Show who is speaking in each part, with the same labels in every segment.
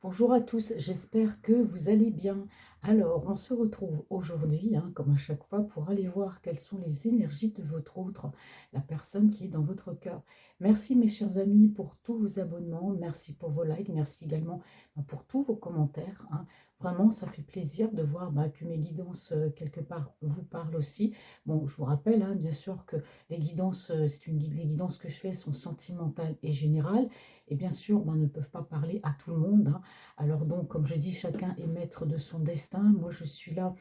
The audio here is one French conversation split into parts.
Speaker 1: Bonjour à tous, j'espère que vous allez bien. Alors, on se retrouve aujourd'hui, comme à chaque fois, pour aller voir quelles sont les énergies de votre autre, la personne qui est dans votre cœur. Merci mes chers amis pour tous vos abonnements, merci pour vos likes, merci également pour tous vos commentaires. Vraiment, ça fait plaisir de voir que mes guidances, quelque part, vous parlent aussi. Bon, je vous rappelle, bien sûr, que les guidances, les guidances que je fais sont sentimentales et générales, et bien sûr, ne peuvent pas parler à tout le monde. Alors donc, comme je dis, chacun est maître de son destin. Moi, je suis là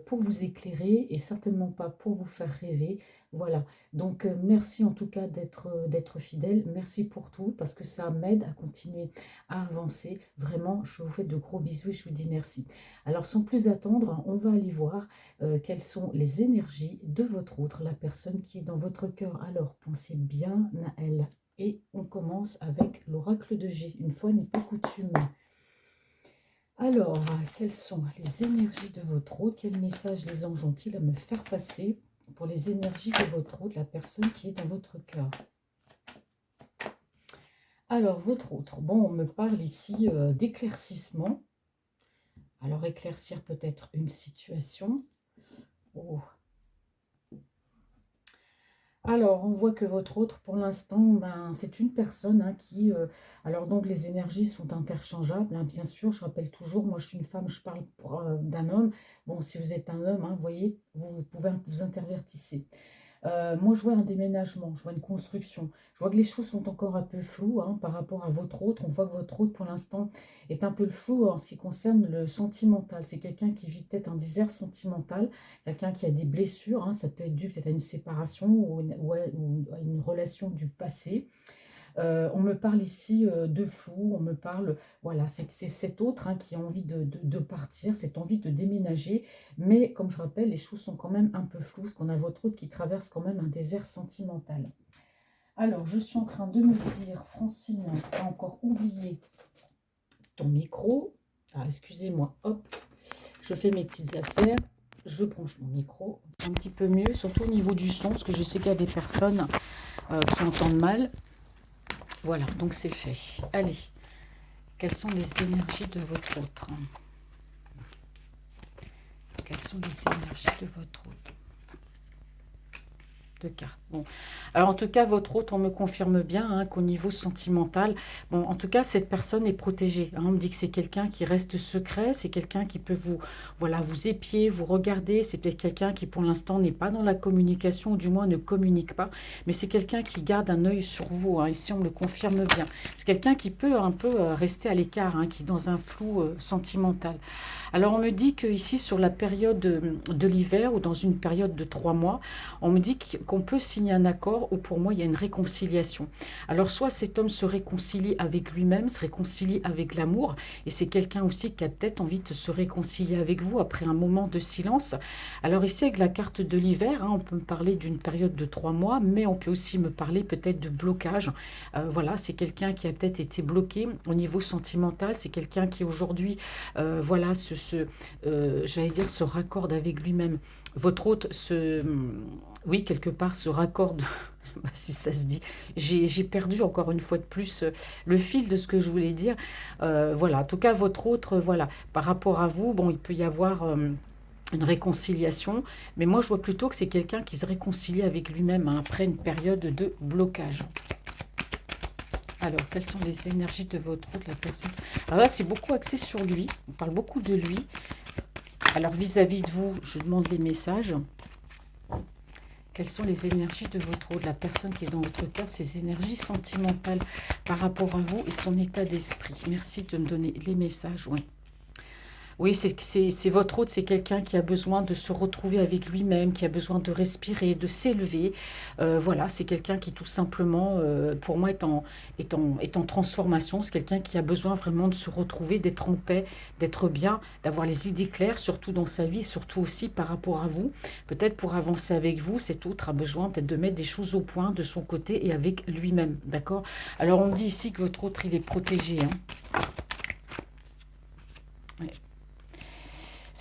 Speaker 1: pour vous éclairer et certainement pas pour vous faire rêver. Voilà. Donc, merci en tout cas d'être fidèle. Merci pour tout parce que ça m'aide à continuer à avancer. Vraiment, je vous fais de gros bisous et je vous dis merci. Alors, sans plus attendre, on va aller voir quelles sont les énergies de votre autre, la personne qui est dans votre cœur. Alors, pensez bien à elle. Et on commence avec l'oracle de G. Une fois n'est pas coutume. Alors, quelles sont les énergies de votre hôte? Quel message les anges ont-ils à me faire passer pour les énergies de votre hôte, la personne qui est dans votre cœur? Alors, votre autre, bon, on me parle ici d'éclaircissement. Alors, éclaircir peut-être une situation. Oh. Alors, on voit que votre autre, pour l'instant, c'est une personne qui... alors, donc, les énergies sont interchangeables, bien sûr. Je rappelle toujours, moi, je suis une femme, je parle d'un homme. Bon, si vous êtes un homme, vous voyez, vous pouvez vous intervertisser. Moi, je vois un déménagement, je vois une construction. Je vois que les choses sont encore un peu floues par rapport à votre autre. On voit que votre autre, pour l'instant, est un peu flou en ce qui concerne le sentimental. C'est quelqu'un qui vit peut-être un désert sentimental, quelqu'un qui a des blessures. Ça peut être dû peut-être à une séparation ou à une relation du passé. On me parle ici de flou, on me parle, voilà, c'est cet autre qui a envie de partir, cette envie de déménager, mais comme je rappelle, les choses sont quand même un peu floues, parce qu'on a votre autre qui traverse quand même un désert sentimental. Alors, je suis en train de me dire, Francine, tu as encore oublié ton micro. Ah, excusez-moi, hop, je fais mes petites affaires, je branche mon micro un petit peu mieux, surtout au niveau du son, parce que je sais qu'il y a des personnes qui entendent mal. Voilà, donc c'est fait. Allez, quelles sont les énergies de votre autre? Quelles sont les énergies de votre autre? De cartes. Bon. Alors en tout cas, votre autre, on me confirme bien qu'au niveau sentimental, bon, en tout cas, cette personne est protégée. On me dit que c'est quelqu'un qui reste secret, c'est quelqu'un qui peut vous, voilà, vous épier, vous regarder. C'est peut-être quelqu'un qui, pour l'instant, n'est pas dans la communication, ou du moins ne communique pas, mais c'est quelqu'un qui garde un œil sur vous. Ici, on me le confirme bien. C'est quelqu'un qui peut un peu rester à l'écart, qui est dans un flou sentimental. Alors, on me dit que ici, sur la période de l'hiver ou dans une période de 3 mois, on me dit qu'on peut signer un accord où pour moi il y a une réconciliation. Alors soit cet homme se réconcilie avec lui-même, se réconcilie avec l'amour, et c'est quelqu'un aussi qui a peut-être envie de se réconcilier avec vous après un moment de silence. Alors ici avec la carte de l'hiver, on peut me parler d'une période de 3 mois, mais on peut aussi me parler peut-être de blocage. Voilà, c'est quelqu'un qui a peut-être été bloqué au niveau sentimental, c'est quelqu'un qui aujourd'hui, voilà, j'allais dire, se raccorde avec lui-même. Votre hôte oui, quelque part, se raccorde, si ça se dit. J'ai perdu encore une fois de plus le fil de ce que je voulais dire. Voilà, en tout cas, votre autre, voilà, par rapport à vous, bon, il peut y avoir une réconciliation, mais moi, je vois plutôt que c'est quelqu'un qui se réconcilie avec lui-même après une période de blocage. Alors, quelles sont les énergies de votre autre, la personne? Alors là, c'est beaucoup axé sur lui. On parle beaucoup de lui. Alors, vis-à-vis de vous, je demande les messages. Quelles sont les énergies de votre autre, la personne qui est dans votre cœur, ses énergies sentimentales par rapport à vous et son état d'esprit? Merci de me donner les messages, oui. Oui, c'est votre autre, c'est quelqu'un qui a besoin de se retrouver avec lui-même, qui a besoin de respirer, de s'élever. Voilà, c'est quelqu'un qui tout simplement, pour moi, est en transformation. C'est quelqu'un qui a besoin vraiment de se retrouver, d'être en paix, d'être bien, d'avoir les idées claires, surtout dans sa vie, surtout aussi par rapport à vous. Peut-être pour avancer avec vous, cet autre a besoin peut-être de mettre des choses au point de son côté et avec lui-même, d'accord? Alors, on dit ici que votre autre, il est protégé, Ouais.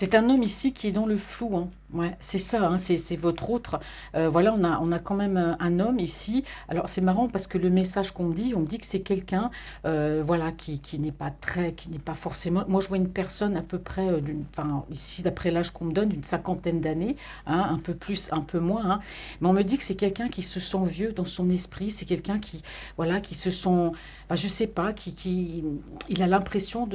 Speaker 1: C'est un homme ici qui est dans le flou, hein. Ouais, c'est ça, hein, c'est votre autre. Voilà, on a quand même un homme ici. Alors c'est marrant parce que le message on me dit que c'est quelqu'un, voilà, qui n'est pas qui n'est pas forcément. Moi, je vois une personne à peu près, enfin ici d'après l'âge qu'on me donne, d'une cinquantaine d'années, hein, un peu plus, un peu moins, hein. Mais on me dit que c'est quelqu'un qui se sent vieux dans son esprit. C'est quelqu'un qui, voilà, qui se sent, enfin, je sais pas, il a l'impression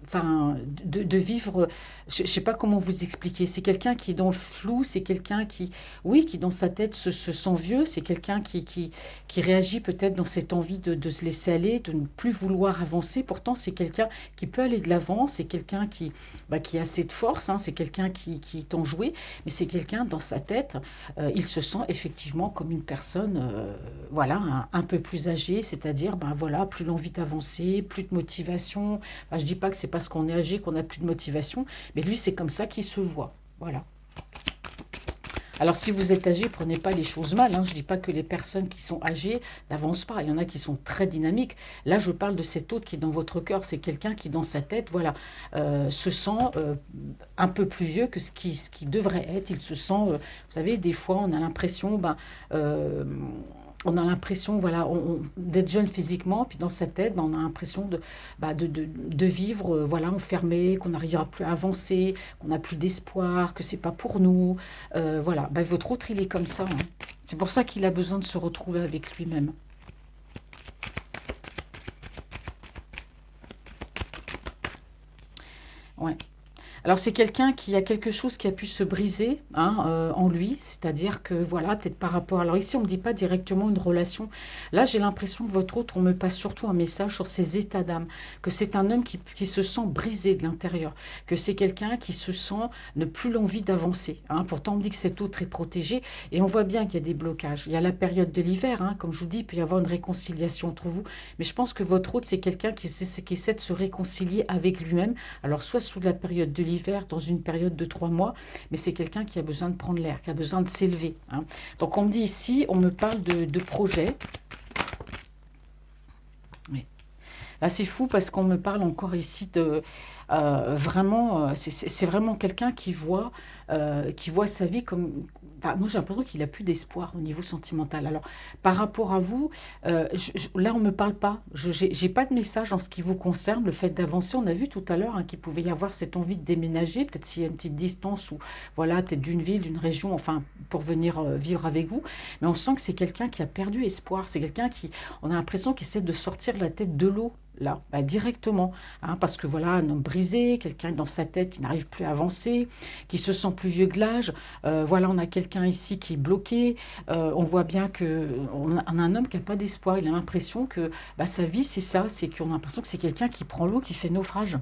Speaker 1: enfin, de vivre, je ne sais pas comment vous expliquer, c'est quelqu'un qui est dans le flou, c'est quelqu'un qui, oui, qui dans sa tête se sent vieux, c'est quelqu'un qui réagit peut-être dans cette envie de se laisser aller, de ne plus vouloir avancer, pourtant c'est quelqu'un qui peut aller de l'avant, c'est quelqu'un qui a assez de force, hein, c'est quelqu'un qui est enjoué, mais c'est quelqu'un dans sa tête, il se sent effectivement comme une personne, voilà, un peu plus âgée, c'est-à-dire, ben voilà, plus l'envie d'avancer, plus de motivation. Enfin, je dis pas que c'est parce qu'on est âgé qu'on n'a plus de motivation, mais lui, c'est comme ça qu'il se voit. Voilà. Alors, si vous êtes âgé, prenez pas les choses mal, hein. Je ne dis pas que les personnes qui sont âgées n'avancent pas. Il y en a qui sont très dynamiques. Là, je parle de cet autre qui est dans votre cœur. C'est quelqu'un qui, dans sa tête, voilà, se sent un peu plus vieux que ce qui devrait être. Il se sent, vous savez, des fois, on a l'impression, euh, voilà, d'être jeune physiquement, puis dans sa tête, ben, on a l'impression de vivre, voilà, enfermé, qu'on n'arrivera plus à avancer, qu'on n'a plus d'espoir, que c'est pas pour nous. Voilà, ben, votre autre, il est comme ça, hein. C'est pour ça qu'il a besoin de se retrouver avec lui-même. Ouais. Alors c'est quelqu'un qui a quelque chose qui a pu se briser, hein, en lui, c'est-à-dire que voilà, peut-être par rapport. Alors ici on me dit pas directement une relation. Là j'ai l'impression que votre autre, on me passe surtout un message sur ses états d'âme, que c'est un homme qui se sent brisé de l'intérieur, que c'est quelqu'un qui se sent ne plus l'envie d'avancer, hein. Pourtant on me dit que cet autre est protégé et on voit bien qu'il y a des blocages. Il y a la période de l'hiver, hein, comme je vous dis, il peut y avoir une réconciliation entre vous, mais je pense que votre autre c'est quelqu'un qui essaie de se réconcilier avec lui-même. Alors soit sous la période de l'hiver, dans une période de 3 mois, mais c'est quelqu'un qui a besoin de prendre l'air, qui a besoin de s'élever, hein. Donc on me dit ici, on me parle de projet. Oui. Là, c'est fou parce qu'on me parle encore ici de vraiment, c'est vraiment quelqu'un qui voit sa vie comme. Enfin, moi, j'ai l'impression qu'il a plus d'espoir au niveau sentimental. Alors, par rapport à vous, là, on me parle pas. J'ai pas de message en ce qui vous concerne, le fait d'avancer. On a vu tout à l'heure, hein, qu'il pouvait y avoir cette envie de déménager, peut-être s'il y a une petite distance ou voilà, peut-être d'une ville, d'une région, enfin, pour venir vivre avec vous. Mais on sent que c'est quelqu'un qui a perdu espoir. C'est quelqu'un qui, on a l'impression qu'il essaie de sortir la tête de l'eau. Là, bah, directement, hein, parce que voilà, un homme brisé, quelqu'un dans sa tête qui n'arrive plus à avancer, qui se sent plus vieux que l'âge. Voilà, on a quelqu'un ici qui est bloqué. On voit bien que on a un homme qui n'a pas d'espoir. Il a l'impression que bah, sa vie, c'est ça, c'est qu'on a l'impression que c'est quelqu'un qui prend l'eau, qui fait naufrage.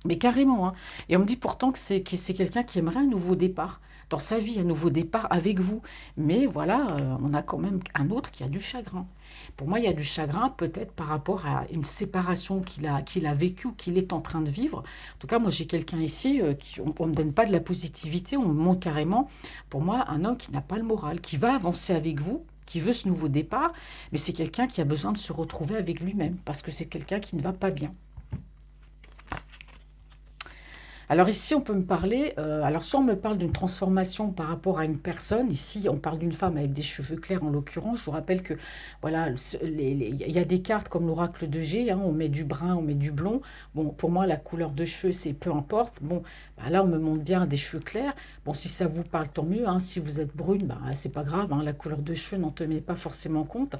Speaker 1: Mais carrément, hein. Et on me dit pourtant que c'est quelqu'un qui aimerait un nouveau départ dans sa vie, un nouveau départ avec vous. Mais voilà, on a quand même un autre qui a du chagrin. Pour moi, il y a du chagrin peut-être par rapport à une séparation qu'il a vécue ou qu'il est en train de vivre. En tout cas, moi, j'ai quelqu'un ici, on ne me donne pas de la positivité, on me montre carrément, pour moi, un homme qui n'a pas le moral, qui va avancer avec vous, qui veut ce nouveau départ, mais c'est quelqu'un qui a besoin de se retrouver avec lui-même, parce que c'est quelqu'un qui ne va pas bien. Alors ici, on peut me parler, alors soit on me parle d'une transformation par rapport à une personne, ici on parle d'une femme avec des cheveux clairs en l'occurrence, je vous rappelle que voilà, il y a des cartes comme l'oracle de G, hein, on met du brun, on met du blond, bon pour moi la couleur de cheveux c'est peu importe, bon bah, là on me montre bien des cheveux clairs, bon si ça vous parle tant mieux, hein, si vous êtes brune, bah, c'est pas grave, hein, la couleur de cheveux n'en tenez pas forcément compte.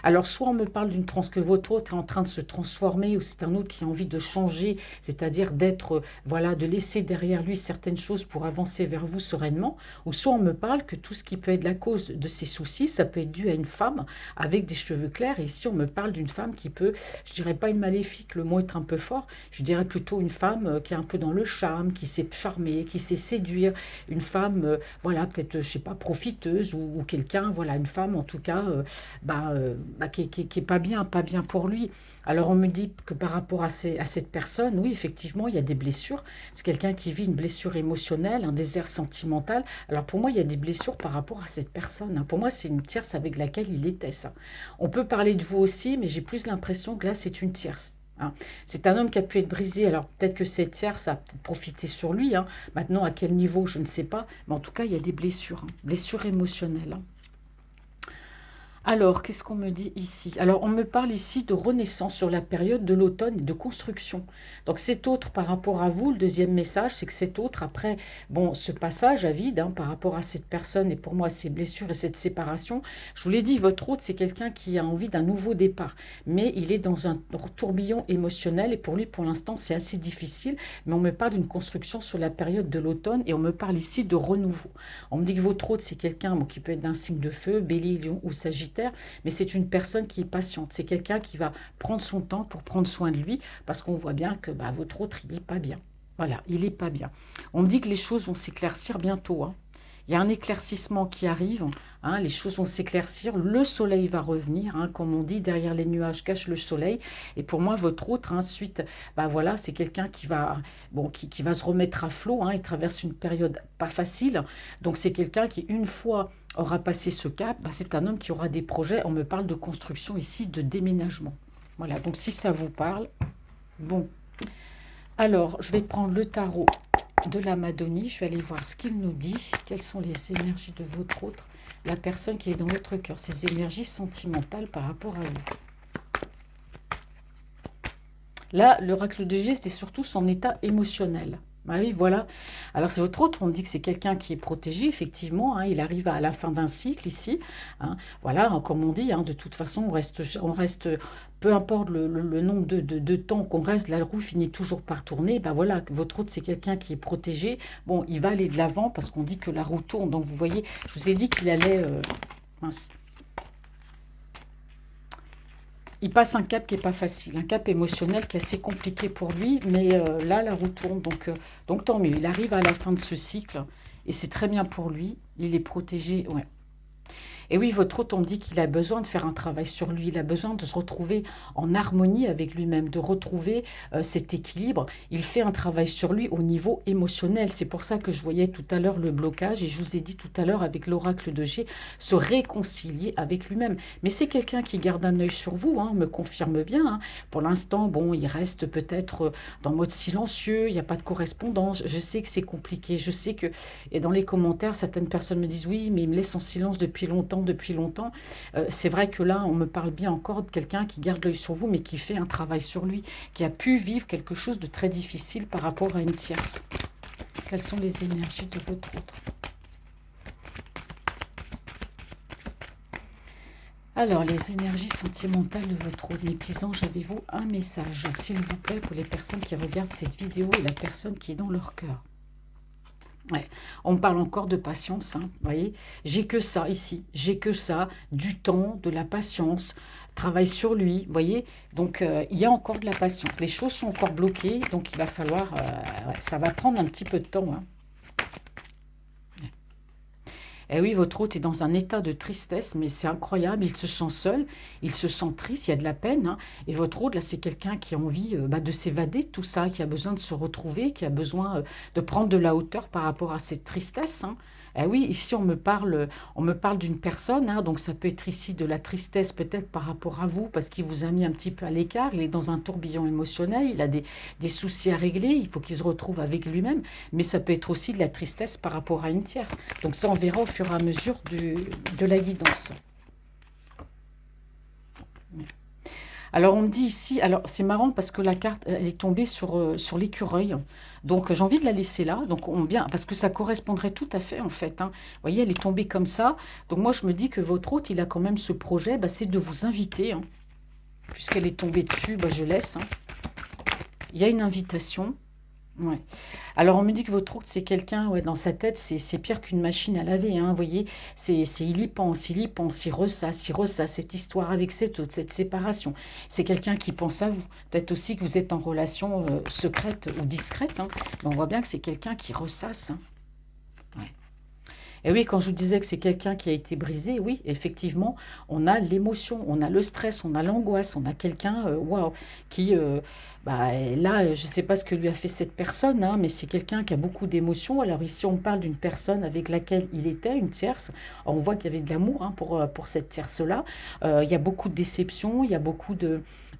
Speaker 1: Alors soit on me parle d'une trans que votre autre est en train de se transformer ou c'est un autre qui a envie de changer, c'est-à-dire d'être, voilà, de laisser derrière lui certaines choses pour avancer vers vous sereinement, ou soit on me parle que tout ce qui peut être la cause de ces soucis, ça peut être dû à une femme avec des cheveux clairs, et ici on me parle d'une femme qui peut, je dirais pas une maléfique, le mot est un peu fort, je dirais plutôt une femme qui est un peu dans le charme, qui sait charmer, qui sait séduire, une femme, voilà, peut-être, je sais pas, profiteuse, ou quelqu'un, voilà, une femme en tout cas, qui est pas bien pour lui. Alors on me dit que par rapport à cette personne, oui, effectivement, il y a des blessures. C'est quelqu'un qui vit une blessure émotionnelle, un désert sentimental. Alors pour moi, il y a des blessures par rapport à cette personne, hein. Pour moi, c'est une tierce avec laquelle il était ça. On peut parler de vous aussi, mais j'ai plus l'impression que là, c'est une tierce. hein. C'est un homme qui a pu être brisé. Alors peut-être que cette tierce a peut-être profité sur lui, hein. Maintenant, à quel niveau, je ne sais pas. Mais en tout cas, il y a des blessures, hein. Blessures émotionnelles, hein. Alors, qu'est-ce qu'on me dit ici? Alors, on me parle ici de renaissance sur la période de l'automne et de construction. Donc, cet autre, par rapport à vous, le deuxième message, c'est que cet autre, après, bon, ce passage à vide, hein, par rapport à cette personne et pour moi, ces blessures et cette séparation, je vous l'ai dit, votre autre, c'est quelqu'un qui a envie d'un nouveau départ. Mais il est dans un tourbillon émotionnel et pour lui, pour l'instant, c'est assez difficile. Mais on me parle d'une construction sur la période de l'automne et on me parle ici de renouveau. On me dit que votre autre, c'est quelqu'un bon, qui peut être d'un signe de feu, Bélier, Lion ou Sagittaire, mais c'est une personne qui est patiente. C'est quelqu'un qui va prendre son temps pour prendre soin de lui, parce qu'on voit bien que bah, votre autre, il n'est pas bien. Voilà, il n'est pas bien. On me dit que les choses vont s'éclaircir bientôt, hein. Il y a un éclaircissement qui arrive, hein, les choses vont s'éclaircir, le soleil va revenir, hein, comme on dit, derrière les nuages cache le soleil. Et pour moi, votre autre, ensuite, bah voilà, c'est quelqu'un qui va, bon, qui va se remettre à flot, hein, il traverse une période pas facile. Donc c'est quelqu'un qui, une fois aura passé ce cap, bah, c'est un homme qui aura des projets. On me parle de construction ici, de déménagement. Voilà, donc si ça vous parle, bon. Alors, je vais prendre le tarot de la Madonie. Je vais aller voir ce qu'il nous dit. Quelles sont les énergies de votre autre, la personne qui est dans votre cœur, ses énergies sentimentales par rapport à vous. Là, l'oracle de G, c'était surtout son état émotionnel. Ah oui, voilà. Alors, c'est votre autre, on dit que c'est quelqu'un qui est protégé, effectivement, hein, il arrive à la fin d'un cycle ici, hein. Voilà, hein, comme on dit, hein, de toute façon, on reste peu importe le nombre de temps qu'on reste, la roue finit toujours par tourner. Ben voilà, votre autre, c'est quelqu'un qui est protégé. Bon, il va aller de l'avant parce qu'on dit que la roue tourne. Donc, vous voyez, je vous ai dit qu'il allait... mince. Il passe un cap qui n'est pas facile, un cap émotionnel qui est assez compliqué pour lui, mais là, la roue tourne, donc tant mieux. Il arrive à la fin de ce cycle, et c'est très bien pour lui, il est protégé, ouais. Et oui, votre hôte, on me dit qu'il a besoin de faire un travail sur lui, il a besoin de se retrouver en harmonie avec lui-même, de retrouver cet équilibre. Il fait un travail sur lui au niveau émotionnel. C'est pour ça que je voyais tout à l'heure le blocage, et je vous ai dit tout à l'heure avec l'oracle de G, se réconcilier avec lui-même. Mais c'est quelqu'un qui garde un œil sur vous, hein, me confirme bien, hein. Pour l'instant, bon, il reste peut-être dans mode silencieux, il n'y a pas de correspondance. Je sais que c'est compliqué, je sais que... Et dans les commentaires, certaines personnes me disent, oui, mais il me laisse en silence depuis longtemps. C'est vrai que là, on me parle bien encore de quelqu'un qui garde l'œil sur vous, mais qui fait un travail sur lui, qui a pu vivre quelque chose de très difficile par rapport à une tierce. Quelles sont les énergies de votre autre? Alors, les énergies sentimentales de votre autre. Mes petits anges, avez-vous un message, s'il vous plaît, pour les personnes qui regardent cette vidéo et la personne qui est dans leur cœur? Ouais. On me parle encore de patience, hein, vous voyez. J'ai que ça ici, j'ai que ça, du temps, de la patience, travail sur lui, vous voyez. Donc, il y a encore de la patience. Les choses sont encore bloquées, donc il va falloir... ouais, ça va prendre un petit peu de temps, hein. Eh oui, votre hôte est dans un état de tristesse, mais c'est incroyable, il se sent seul, il se sent triste, il y a de la peine, hein. Et votre hôte, là, c'est quelqu'un qui a envie bah, de s'évader de tout ça, qui a besoin de se retrouver, qui a besoin de prendre de la hauteur par rapport à cette tristesse, hein. Eh oui, ici, on me parle d'une personne, hein, donc ça peut être ici de la tristesse peut-être par rapport à vous, parce qu'il vous a mis un petit peu à l'écart, il est dans un tourbillon émotionnel, il a des soucis à régler, il faut qu'il se retrouve avec lui-même, mais ça peut être aussi de la tristesse par rapport à une tierce. Donc ça, on verra au fur et à mesure de la guidance. Alors on me dit ici, alors c'est marrant parce que la carte elle est tombée sur l'écureuil, donc j'ai envie de la laisser là, donc bien, parce que ça correspondrait tout à fait en fait, hein. Vous voyez, elle est tombée comme ça, donc moi je me dis que votre hôte, il a quand même ce projet, bah, c'est de vous inviter, hein. Puisqu'elle est tombée dessus, bah, je laisse, hein. Il y a une invitation. Ouais. Alors, on me dit que votre hôte, c'est quelqu'un, ouais, dans sa tête, c'est pire qu'une machine à laver, hein, vous voyez. Il y pense, il ressasse cette histoire avec cet autre, cette séparation. C'est quelqu'un qui pense à vous. Peut-être aussi que vous êtes en relation secrète ou discrète, hein, mais on voit bien que c'est quelqu'un qui ressasse, hein. Ouais. Et oui, quand je vous disais que c'est quelqu'un qui a été brisé, oui, effectivement, on a l'émotion, on a le stress, on a l'angoisse, on a quelqu'un, waouh, qui, bah, là, je ne sais pas ce que lui a fait cette personne, hein, mais c'est quelqu'un qui a beaucoup d'émotions. Alors ici, on parle d'une personne avec laquelle il était, une tierce. On voit qu'il y avait de l'amour, hein, pour cette tierce-là. Il y a beaucoup de déception, il y a beaucoup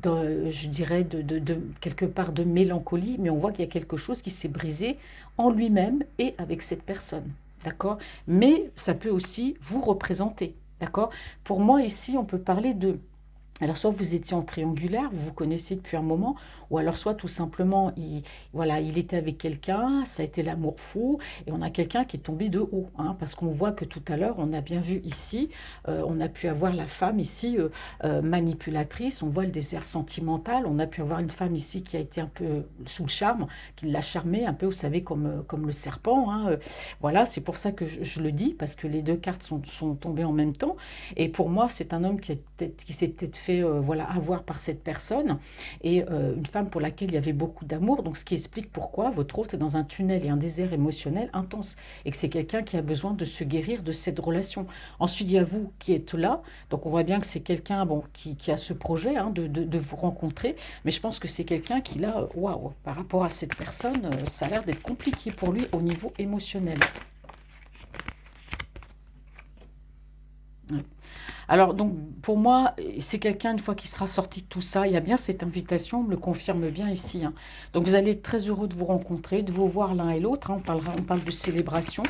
Speaker 1: je dirais, quelque part de mélancolie, mais on voit qu'il y a quelque chose qui s'est brisé en lui-même et avec cette personne. D'accord? Mais ça peut aussi vous représenter. D'accord? Pour moi, ici, on peut parler de alors, soit vous étiez en triangulaire, vous vous connaissez depuis un moment, ou alors soit tout simplement, voilà, il était avec quelqu'un, ça a été l'amour fou, et on a quelqu'un qui est tombé de haut, hein, parce qu'on voit que tout à l'heure, on a bien vu ici, on a pu avoir la femme ici manipulatrice, on voit le désert sentimental, on a pu avoir une femme ici qui a été un peu sous le charme, qui l'a charmé, un peu, vous savez, comme le serpent, hein, voilà, c'est pour ça que je le dis, parce que les deux cartes sont tombées en même temps, et pour moi, c'est un homme qui s'est peut-être fait voilà, avoir par cette personne et une femme pour laquelle il y avait beaucoup d'amour. Donc, ce qui explique pourquoi votre hôte est dans un tunnel et un désert émotionnel intense et que c'est quelqu'un qui a besoin de se guérir de cette relation. Ensuite, il y a vous qui êtes là. Donc, on voit bien que c'est quelqu'un bon, qui a ce projet hein, de vous rencontrer. Mais je pense que c'est quelqu'un qui, là, waouh, par rapport à cette personne, ça a l'air d'être compliqué pour lui au niveau émotionnel. Ouais. Alors, donc, pour moi, c'est quelqu'un, une fois qu'il sera sorti de tout ça, il y a bien cette invitation, on me le confirme bien ici, hein. Donc, vous allez être très heureux de vous rencontrer, de vous voir l'un et l'autre, hein. On parle de célébration.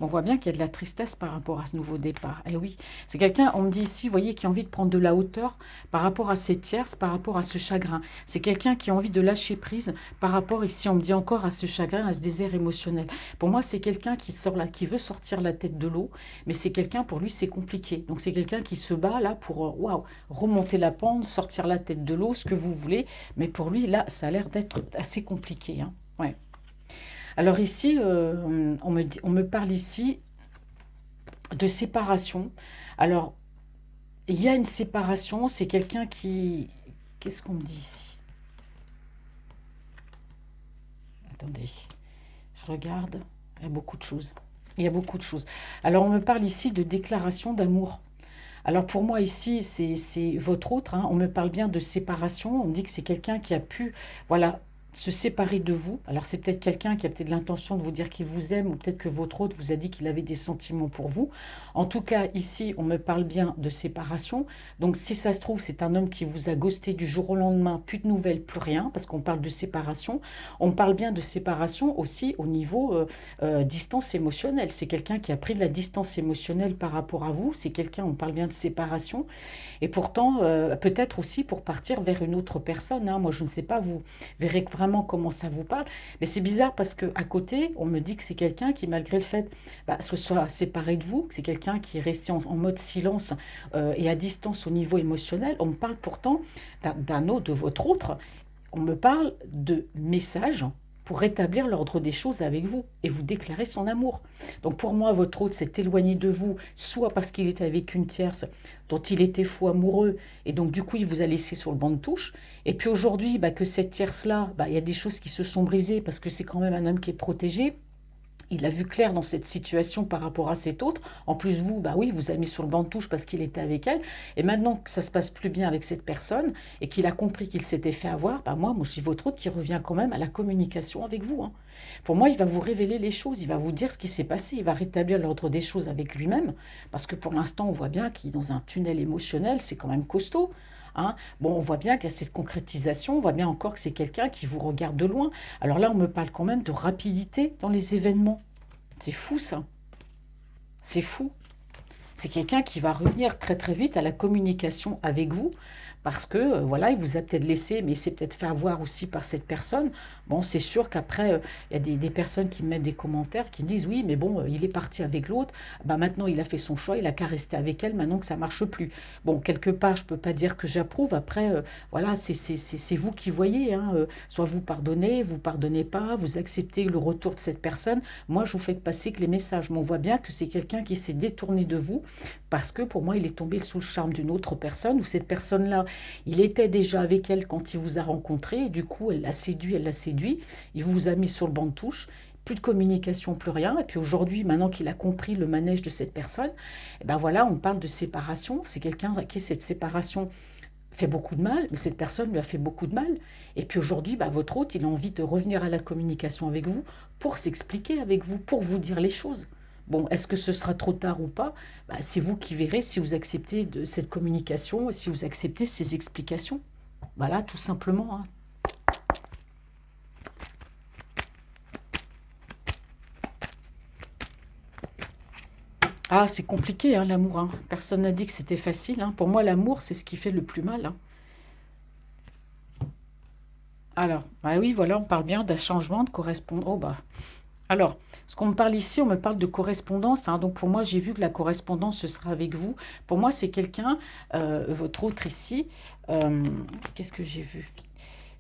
Speaker 1: On voit bien qu'il y a de la tristesse par rapport à ce nouveau départ. Et oui, c'est quelqu'un, on me dit ici, vous voyez, qui a envie de prendre de la hauteur par rapport à ses tierces, par rapport à ce chagrin. C'est quelqu'un qui a envie de lâcher prise par rapport, ici, on me dit encore, à ce chagrin, à ce désert émotionnel. Pour moi, c'est quelqu'un qui sort là, qui veut sortir la tête de l'eau, mais c'est quelqu'un, pour lui, c'est compliqué. Donc, c'est quelqu'un qui se bat là pour, waouh, remonter la pente, sortir la tête de l'eau, ce que vous voulez. Mais pour lui, là, ça a l'air d'être assez compliqué, hein. Ouais. Alors ici, on me parle ici de séparation. Alors, il y a une séparation, c'est quelqu'un qui... Qu'est-ce qu'on me dit ici? Attendez, je regarde. Il y a beaucoup de choses. Il y a beaucoup de choses. Alors, on me parle ici de déclaration d'amour. Alors pour moi ici, c'est votre autre, hein. On me parle bien de séparation. On me dit que c'est quelqu'un qui a pu, voilà, se séparer de vous. Alors c'est peut-être quelqu'un qui a peut-être l'intention de vous dire qu'il vous aime, ou peut-être que votre autre vous a dit qu'il avait des sentiments pour vous. En tout cas, ici, on me parle bien de séparation. Donc si ça se trouve, c'est un homme qui vous a ghosté du jour au lendemain, plus de nouvelles, plus rien, parce qu'on parle de séparation. On me parle bien de séparation aussi au niveau distance émotionnelle. C'est quelqu'un qui a pris de la distance émotionnelle par rapport à vous. C'est quelqu'un, on parle bien de séparation. Et pourtant, peut-être aussi pour partir vers une autre personne, hein. Moi, je ne sais pas, vous verrez vraiment comment ça vous parle. Mais c'est bizarre parce que à côté, on me dit que c'est quelqu'un qui, malgré le fait bah, se soit séparé de vous, que c'est quelqu'un qui est resté en mode silence et à distance au niveau émotionnel. On me parle pourtant d'un autre, de votre autre. On me parle de messages pour rétablir l'ordre des choses avec vous et vous déclarer son amour. Donc pour moi, votre autre s'est éloigné de vous, soit parce qu'il était avec une tierce dont il était fou amoureux, et donc du coup il vous a laissé sur le banc de touche, et puis aujourd'hui, bah, que cette tierce-là, bah, il y a des choses qui se sont brisées, parce que c'est quand même un homme qui est protégé, il a vu clair dans cette situation par rapport à cet autre. En plus, vous, bah oui, vous avez mis sur le banc de touche parce qu'il était avec elle. Et maintenant que ça se passe plus bien avec cette personne et qu'il a compris qu'il s'était fait avoir, bah moi, je suis votre autre qui revient quand même à la communication avec vous, hein. Pour moi, il va vous révéler les choses, il va vous dire ce qui s'est passé, il va rétablir l'ordre des choses avec lui-même. Parce que pour l'instant, on voit bien qu'il est dans un tunnel émotionnel, c'est quand même costaud, hein. Bon, on voit bien qu'il y a cette concrétisation, on voit bien encore que c'est quelqu'un qui vous regarde de loin. Alors là, on me parle quand même de rapidité dans les événements. C'est fou ça, c'est fou. C'est quelqu'un qui va revenir très très vite à la communication avec vous parce que voilà, il vous a peut-être laissé, mais il s'est peut-être fait avoir aussi par cette personne. Bon, c'est sûr qu'après, il y a des personnes qui me mettent des commentaires qui me disent oui, mais bon, il est parti avec l'autre, bah, maintenant il a fait son choix, il a qu'à rester avec elle, maintenant que ça marche plus. Bon, quelque part, je peux pas dire que j'approuve. Après, voilà, c'est vous qui voyez, hein, soit vous pardonnez pas, vous acceptez le retour de cette personne. Moi, je vous fais passer que les messages. Mais on voit bien que c'est quelqu'un qui s'est détourné de vous parce que pour moi, il est tombé sous le charme d'une autre personne ou cette personne-là, il était déjà avec elle quand il vous a rencontré et du coup, elle l'a séduit, il vous a mis sur le banc de touche. plus de communication, plus rien. Et puis aujourd'hui, maintenant qu'il a compris le manège de cette personne, et ben voilà, on parle de séparation. C'est quelqu'un à qui cette séparation fait beaucoup de mal, mais cette personne lui a fait beaucoup de mal. Et puis aujourd'hui, bah, votre hôte, il a envie de revenir à la communication avec vous pour s'expliquer avec vous, pour vous dire les choses. Bon, est-ce que ce sera trop tard ou pas? Bah, c'est vous qui verrez si vous acceptez de cette communication, si vous acceptez ces explications. Voilà, tout simplement, hein. Ah, c'est compliqué, hein, l'amour, hein. Personne n'a dit que c'était facile, hein. Pour moi, l'amour, c'est ce qui fait le plus mal, hein. Alors, bah oui, voilà, on parle bien d'un changement de correspondance. Oh, bah. Alors, ce qu'on me parle ici, on me parle de correspondance, hein. Donc, pour moi, j'ai vu que la correspondance, ce sera avec vous. Pour moi, c'est quelqu'un, votre autre ici. euh, Qu'est-ce que j'ai vu?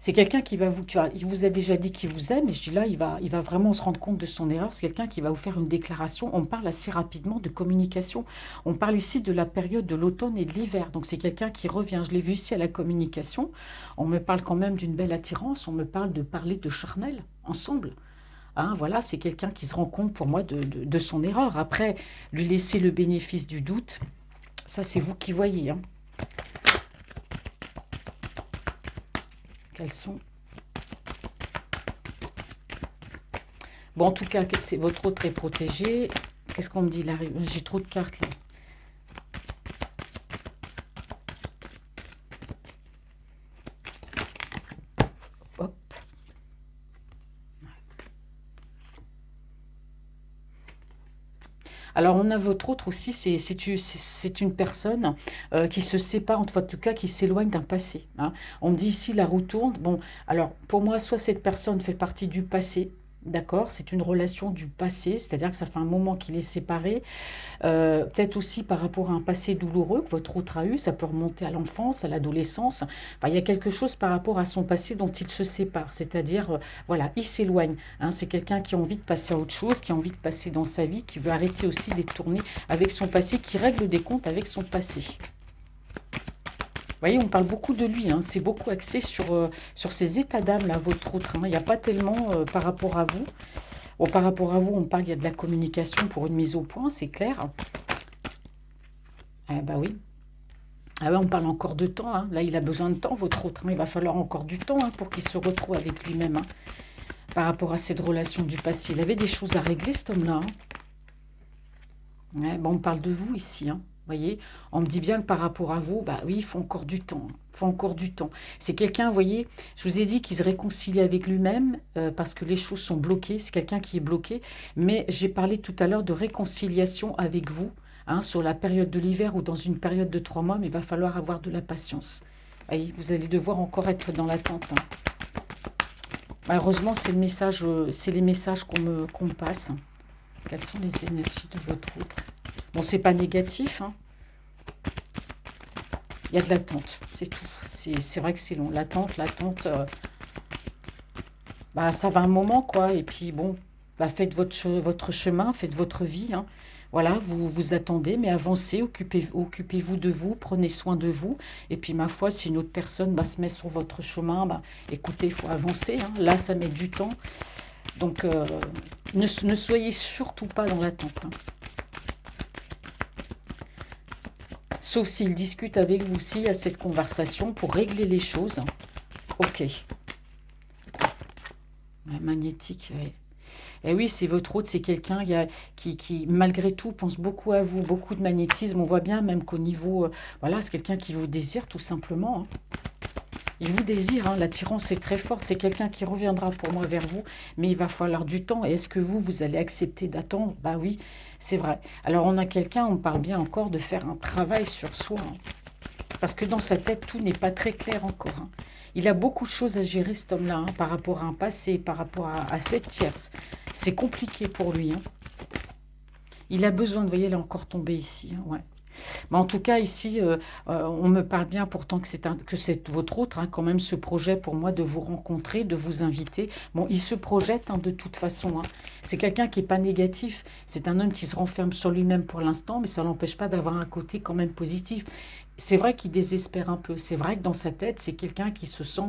Speaker 1: C'est quelqu'un il vous a déjà dit qu'il vous aime, et je dis là, il va vraiment se rendre compte de son erreur. C'est quelqu'un qui va vous faire une déclaration. On parle assez rapidement de communication. On parle ici de la période de l'automne et de l'hiver. Donc c'est quelqu'un qui revient. Je l'ai vu ici à la communication. On me parle quand même d'une belle attirance. On me parle de parler de charnel ensemble. Hein, voilà, c'est quelqu'un qui se rend compte pour moi de son erreur. Après, lui laisser le bénéfice du doute, ça c'est vous qui voyez, hein. Quels sont... Bon, en tout cas, c'est votre autre est protégé. Qu'est-ce qu'on me dit là? J'ai trop de cartes là. Hop. Alors, on a votre autre aussi, c'est une personne qui se sépare, en tout cas qui s'éloigne d'un passé, hein. On me dit ici, la roue tourne. Bon, alors, pour moi, soit cette personne fait partie du passé, d'accord? C'est une relation du passé, c'est-à-dire que ça fait un moment qu'il est séparé. Peut-être aussi par rapport à un passé douloureux que votre autre a eu, ça peut remonter à l'enfance, à l'adolescence. Enfin, il y a quelque chose par rapport à son passé dont il se sépare, c'est-à-dire, voilà, il s'éloigne, hein. C'est quelqu'un qui a envie de passer à autre chose, qui a envie de passer dans sa vie, qui veut arrêter aussi d'être tourné avec son passé, qui règle des comptes avec son passé. Vous voyez, on parle beaucoup de lui, hein. C'est beaucoup axé sur ses états d'âme, là, votre autre, hein. Il n'y a pas tellement par rapport à vous. Bon, par rapport à vous, on parle, il y a de la communication pour une mise au point, c'est clair. Ah bah oui. Ah ouais, on parle encore de temps, hein. Là, il a besoin de temps, votre autre, hein. Il va falloir encore du temps, hein, pour qu'il se retrouve avec lui-même, hein. Par rapport à cette relation du passé. Il avait des choses à régler, cet homme-là, hein. Ouais, bon, on parle de vous ici, hein. Vous voyez, on me dit bien que par rapport à vous, bah oui, il faut encore du temps, hein. Il faut encore du temps. C'est quelqu'un, vous voyez, je vous ai dit qu'il se réconcilie avec lui-même parce que les choses sont bloquées. C'est quelqu'un qui est bloqué. Mais j'ai parlé tout à l'heure de réconciliation avec vous, hein, sur la période de l'hiver ou dans une période de 3 mois, mais il va falloir avoir de la patience. Vous voyez, vous allez devoir encore être dans l'attente, hein. Malheureusement, c'est le message, c'est les messages qu'on me passe. Quelles sont les énergies de votre autre? Bon, c'est pas négatif, hein. Il y a de l'attente, c'est tout. C'est vrai que c'est long. L'attente, bah, ça va un moment, quoi. Et puis, bon, bah, faites votre chemin, faites votre vie, hein. Voilà, vous attendez, mais avancez, occupez-vous de vous, prenez soin de vous. Et puis, ma foi, si une autre personne bah, se met sur votre chemin, bah, écoutez, il faut avancer, hein. Là, ça met du temps. Donc, ne soyez surtout pas dans l'attente, hein. Sauf s'il discute avec vous, s'il y a cette conversation pour régler les choses. Ok. Ouais, magnétique, ouais. Et oui, c'est votre hôte, c'est quelqu'un qui, malgré tout, pense beaucoup à vous, beaucoup de magnétisme. On voit bien même qu'au niveau... voilà, c'est quelqu'un qui vous désire tout simplement, hein. Il vous désire, hein. L'attirance est très forte. C'est quelqu'un qui reviendra pour moi vers vous, mais il va falloir du temps. Et est-ce que vous allez accepter d'attendre? Bah oui, c'est vrai. Alors on a quelqu'un, on parle bien encore de faire un travail sur soi, hein. Parce que dans sa tête, tout n'est pas très clair encore, hein. Il a beaucoup de choses à gérer, cet homme-là, hein, par rapport à un passé, par rapport à cette tierce. C'est compliqué pour lui, hein. Il a besoin de, vous voyez, elle est encore tombée ici, hein, ouais. Mais en tout cas, ici, on me parle bien pourtant que c'est votre autre, hein, quand même, ce projet pour moi de vous rencontrer, de vous inviter. Bon, il se projette, hein, de toute façon, hein. C'est quelqu'un qui n'est pas négatif. C'est un homme qui se renferme sur lui-même pour l'instant, mais ça ne l'empêche pas d'avoir un côté quand même positif. c'est vrai qu'il désespère un peu. C'est vrai que dans sa tête, c'est quelqu'un qui se sent,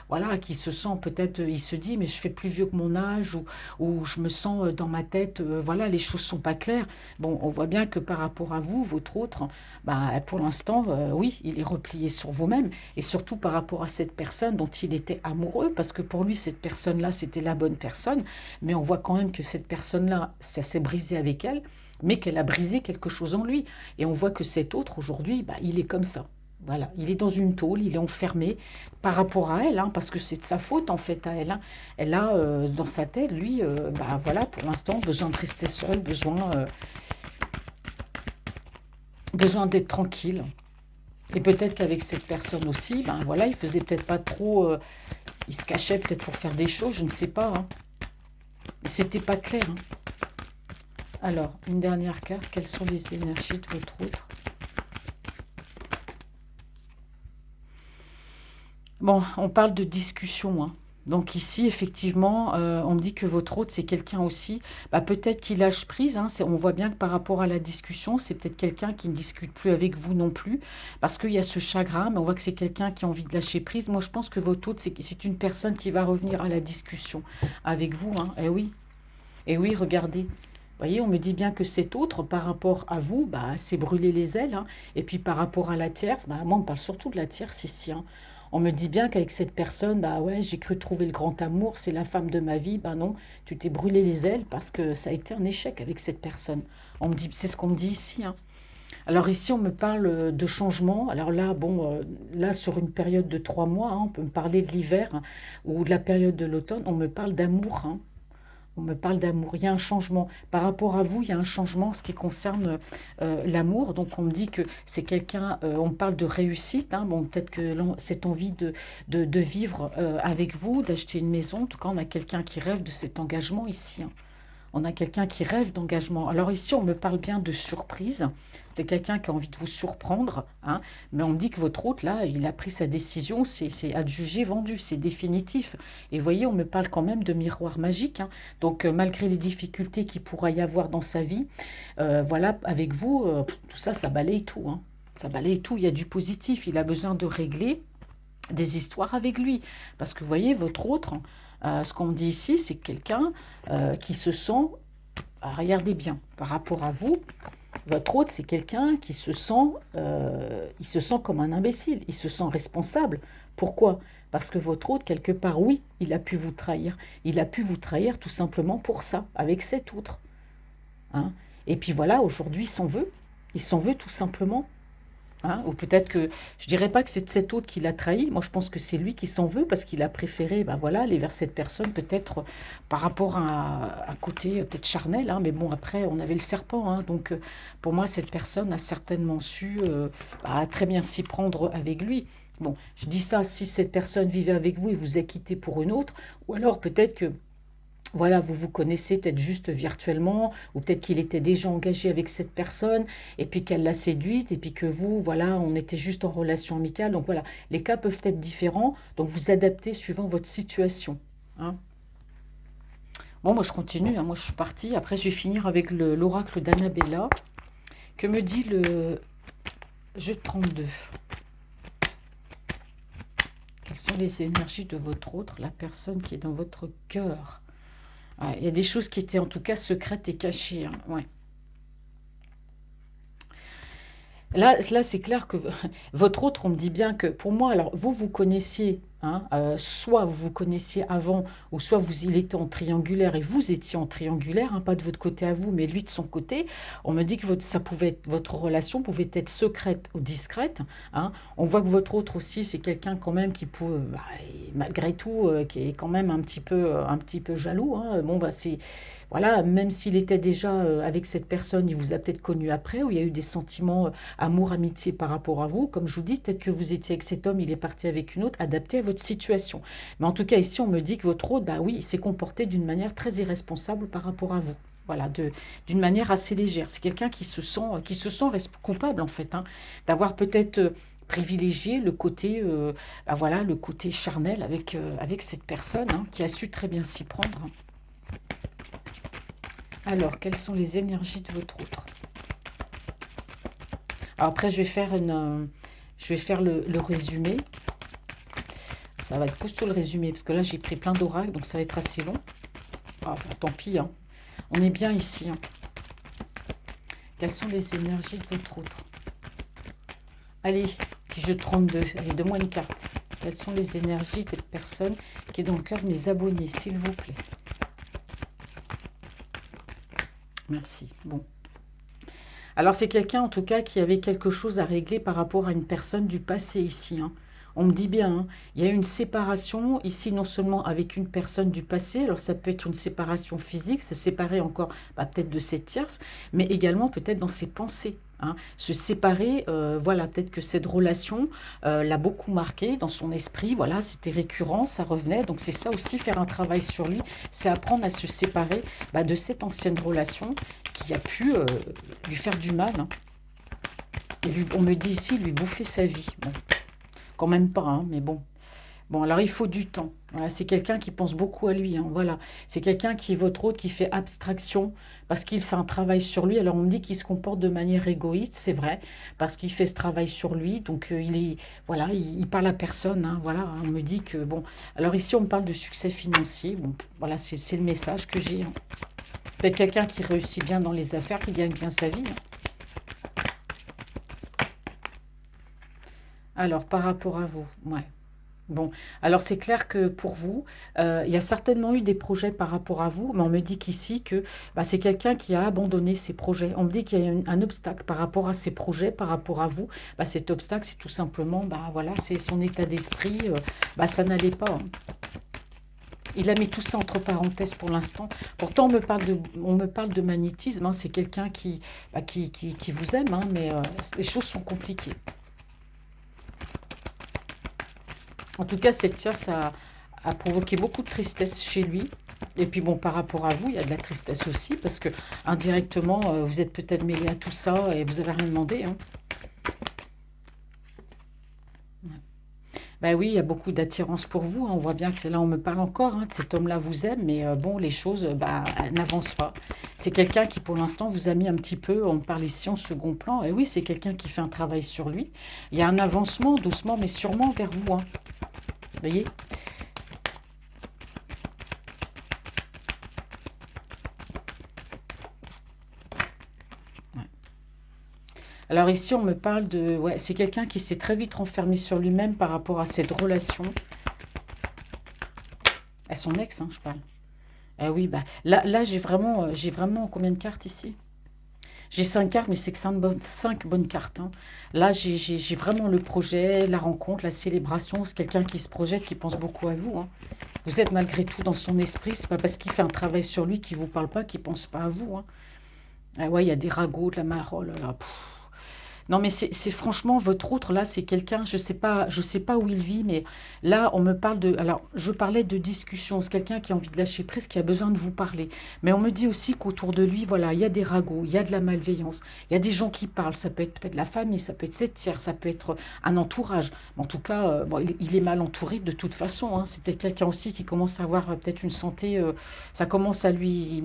Speaker 1: voilà, qui se sent peut-être, il se dit, mais je fais plus vieux que mon âge, ou je me sens dans ma tête, voilà, les choses sont pas claires. Bon, on voit bien que par rapport à vous, votre autre, bah, pour l'instant, oui, il est replié sur vous-même, et surtout par rapport à cette personne dont il était amoureux, parce que pour lui, cette personne-là, c'était la bonne personne, mais on voit quand même que cette personne-là, ça s'est brisé avec elle, mais qu'elle a brisé quelque chose en lui. Et on voit que cet autre, aujourd'hui, bah, il est comme ça. Voilà, il est dans une tôle, il est enfermé par rapport à elle, hein, parce que c'est de sa faute en fait à elle, hein. Elle a dans sa tête, lui, bah, voilà, pour l'instant, besoin de rester seul, besoin d'être tranquille. Et peut-être qu'avec cette personne aussi, ben voilà, il faisait peut-être pas trop, il se cachait peut-être pour faire des choses, je ne sais pas, hein. C'était pas clair, hein. Alors, une dernière carte, quelles sont les énergies de votre autre? Bon, on parle de discussion, hein. Donc ici, effectivement, on me dit que votre hôte, c'est quelqu'un aussi, bah, peut-être qu'il lâche prise, hein, on voit bien que par rapport à la discussion, c'est peut-être quelqu'un qui ne discute plus avec vous non plus, parce qu'il y a ce chagrin, mais on voit que c'est quelqu'un qui a envie de lâcher prise. Moi, je pense que votre hôte, c'est une personne qui va revenir à la discussion avec vous, hein. Eh oui, regardez. Vous voyez, on me dit bien que cet autre, par rapport à vous, bah, c'est brûler les ailes, hein. Et puis par rapport à la tierce, bah, moi, on me parle surtout de la tierce ici, hein. On me dit bien qu'avec cette personne, bah ouais, j'ai cru trouver le grand amour, c'est la femme de ma vie. Bah non, tu t'es brûlé les ailes parce que ça a été un échec avec cette personne. On me dit, c'est ce qu'on me dit ici, hein. Alors ici, on me parle de changement. Alors là, bon, là, sur une période de 3 mois, hein, on peut me parler de l'hiver, hein, ou de la période de l'automne. On me parle d'amour, hein. On me parle d'amour. Il y a un changement. Par rapport à vous, il y a un changement en ce qui concerne l'amour. Donc, on me dit que c'est quelqu'un, on parle de réussite, hein. Bon, peut-être que cette envie de vivre avec vous, d'acheter une maison. En tout cas, on a quelqu'un qui rêve de cet engagement ici, hein. On a quelqu'un qui rêve d'engagement. Alors ici, on me parle bien de surprise, de quelqu'un qui a envie de vous surprendre, hein, mais on me dit que votre hôte, là, il a pris sa décision, c'est adjugé, vendu, c'est définitif. Et vous voyez, on me parle quand même de miroir magique, hein. Donc, malgré les difficultés qu'il pourra y avoir dans sa vie, voilà, avec vous, tout ça, ça balaye tout, hein. Ça balaye tout, il y a du positif, il a besoin de régler des histoires avec lui. Parce que vous voyez, votre autre, ce qu'on me dit ici, c'est quelqu'un qui se sent, regardez bien, par rapport à vous, votre autre, c'est quelqu'un qui il se sent comme un imbécile, il se sent responsable. Pourquoi? Parce que votre autre, quelque part, oui, il a pu vous trahir. Il a pu vous trahir tout simplement pour ça, avec cet autre, hein. Et puis voilà, aujourd'hui, il s'en veut. Il s'en veut tout simplement. Hein, ou peut-être que, je dirais pas que c'est cet autre qui l'a trahi, moi je pense que c'est lui qui s'en veut parce qu'il a préféré bah voilà, aller vers cette personne peut-être par rapport à un côté peut-être charnel, hein, mais bon après on avait le serpent, hein, donc pour moi cette personne a certainement su bah, très bien s'y prendre avec lui. Bon, je dis ça si cette personne vivait avec vous et vous a quitté pour une autre, ou alors peut-être que voilà, vous vous connaissez peut-être juste virtuellement, ou peut-être qu'il était déjà engagé avec cette personne, et puis qu'elle l'a séduite, et puis que vous, voilà, on était juste en relation amicale. Donc voilà, les cas peuvent être différents, donc vous adaptez suivant votre situation, hein. Bon, moi je continue, hein, moi je suis partie. Après, je vais finir avec l'oracle d'Annabella. Que me dit le jeu 32? Quelles sont les énergies de votre autre, la personne qui est dans votre cœur? Ouais, il y a des choses qui étaient en tout cas secrètes et cachées, hein, ouais. Là c'est clair que votre autre, on me dit bien que pour moi, alors vous, vous connaissiez, hein, soit vous vous connaissiez avant, ou soit il était en triangulaire et vous étiez en triangulaire, hein, pas de votre côté à vous, mais lui de son côté. On me dit que votre relation pouvait être secrète ou discrète, hein. On voit que votre autre aussi, c'est quelqu'un quand même qui peut, bah, malgré tout, qui est quand même un petit peu jaloux, hein. Bon, bah c'est voilà, même s'il était déjà avec cette personne, il vous a peut-être connu après, où il y a eu des sentiments amour, amitié par rapport à vous. Comme je vous dis, peut-être que vous étiez avec cet homme, il est parti avec une autre, adapté à votre situation. Mais en tout cas, ici, on me dit que votre autre, bah oui, il s'est comporté d'une manière très irresponsable par rapport à vous. Voilà, d'une manière assez légère. C'est quelqu'un qui se sent coupable, en fait, hein, d'avoir peut-être privilégié le côté, bah voilà, le côté charnel avec cette personne, hein, qui a su très bien s'y prendre, hein. Alors, quelles sont les énergies de votre autre? Alors après, je vais faire Je vais faire le résumé. Ça va être costaud le résumé, parce que là, j'ai pris plein d'oracles, donc ça va être assez long. Ah, bah, tant pis, hein. On est bien ici, hein. Quelles sont les énergies de votre autre? Allez, petit jeu de 32. Allez, donne-moi une carte. Quelles sont les énergies de cette personne qui est dans le cœur de mes abonnés, s'il vous plaît? Merci. Bon. Alors, c'est quelqu'un, en tout cas, qui avait quelque chose à régler par rapport à une personne du passé ici, hein. On me dit bien, hein, il y a eu une séparation ici, non seulement avec une personne du passé, alors ça peut être une séparation physique, se séparer encore peut-être de cette tierce, mais également peut-être dans ses pensées, hein. Se séparer, voilà, peut-être que cette relation l'a beaucoup marqué dans son esprit, voilà, c'était récurrent, ça revenait, donc c'est ça aussi, faire un travail sur lui, c'est apprendre à se séparer de cette ancienne relation qui a pu lui faire du mal, hein. Et on me dit ici, lui bouffer sa vie. Bon, quand même pas, hein, mais bon. Bon, alors il faut du temps. Voilà, c'est quelqu'un qui pense beaucoup à lui, hein, voilà. C'est quelqu'un qui est votre autre, qui fait abstraction parce qu'il fait un travail sur lui. Alors on me dit qu'il se comporte de manière égoïste, c'est vrai, parce qu'il fait ce travail sur lui. Donc il est, voilà, il parle à personne, hein, voilà. On me dit que bon. Alors ici on me parle de succès financier. Bon, voilà, c'est le message que j'ai, hein. Peut-être quelqu'un qui réussit bien dans les affaires, qui gagne bien sa vie, hein. Alors par rapport à vous, ouais. Bon, alors c'est clair que pour vous, il y a certainement eu des projets par rapport à vous, mais on me dit qu'ici que c'est quelqu'un qui a abandonné ses projets. On me dit qu'il y a un obstacle par rapport à ses projets, par rapport à vous. Cet obstacle, c'est tout simplement, voilà, c'est son état d'esprit. Ça n'allait pas, hein. Il a mis tout ça entre parenthèses pour l'instant. Pourtant, on me parle de magnétisme, hein. C'est quelqu'un qui vous aime, hein, mais les choses sont compliquées. En tout cas, cette tierce a provoqué beaucoup de tristesse chez lui. Et puis bon, par rapport à vous, il y a de la tristesse aussi, parce que indirectement, vous êtes peut-être mêlé à tout ça et vous n'avez rien demandé, hein. Ben oui, il y a beaucoup d'attirance pour vous, hein. On voit bien que c'est là, on me parle encore, hein, de cet homme-là vous aime, mais bon, les choses n'avancent pas. C'est quelqu'un qui, pour l'instant, vous a mis un petit peu, on parle ici en second plan. Et oui, c'est quelqu'un qui fait un travail sur lui. Il y a un avancement, doucement, mais sûrement vers vous, hein. Vous voyez? Ouais. Alors ici, on me parle de... Ouais, c'est quelqu'un qui s'est très vite renfermé sur lui-même par rapport à cette relation. À son ex, hein, je parle. Ah oui, là j'ai vraiment combien de cartes ici? J'ai 5 cartes, mais c'est que 5 bonnes cartes, hein. Là, j'ai vraiment le projet, la rencontre, la célébration. C'est quelqu'un qui se projette, qui pense beaucoup à vous, hein. Vous êtes malgré tout dans son esprit. C'est pas parce qu'il fait un travail sur lui qu'il vous parle pas, qu'il pense pas à vous, hein. Ah ouais, il y a des ragots, de la marole. Là. Non, mais c'est franchement votre autre là, c'est quelqu'un, je sais pas où il vit, mais là on me parle de, alors je parlais de discussion, c'est quelqu'un qui a envie de lâcher prise, qui a besoin de vous parler. Mais on me dit aussi qu'autour de lui, voilà, il y a des ragots, il y a de la malveillance, il y a des gens qui parlent. Ça peut être peut-être la famille, ça peut être ses tiers, ça peut être un entourage. Mais en tout cas, bon, il est mal entouré de toute façon, hein. C'est peut-être quelqu'un aussi qui commence à avoir peut-être une santé, ça commence à lui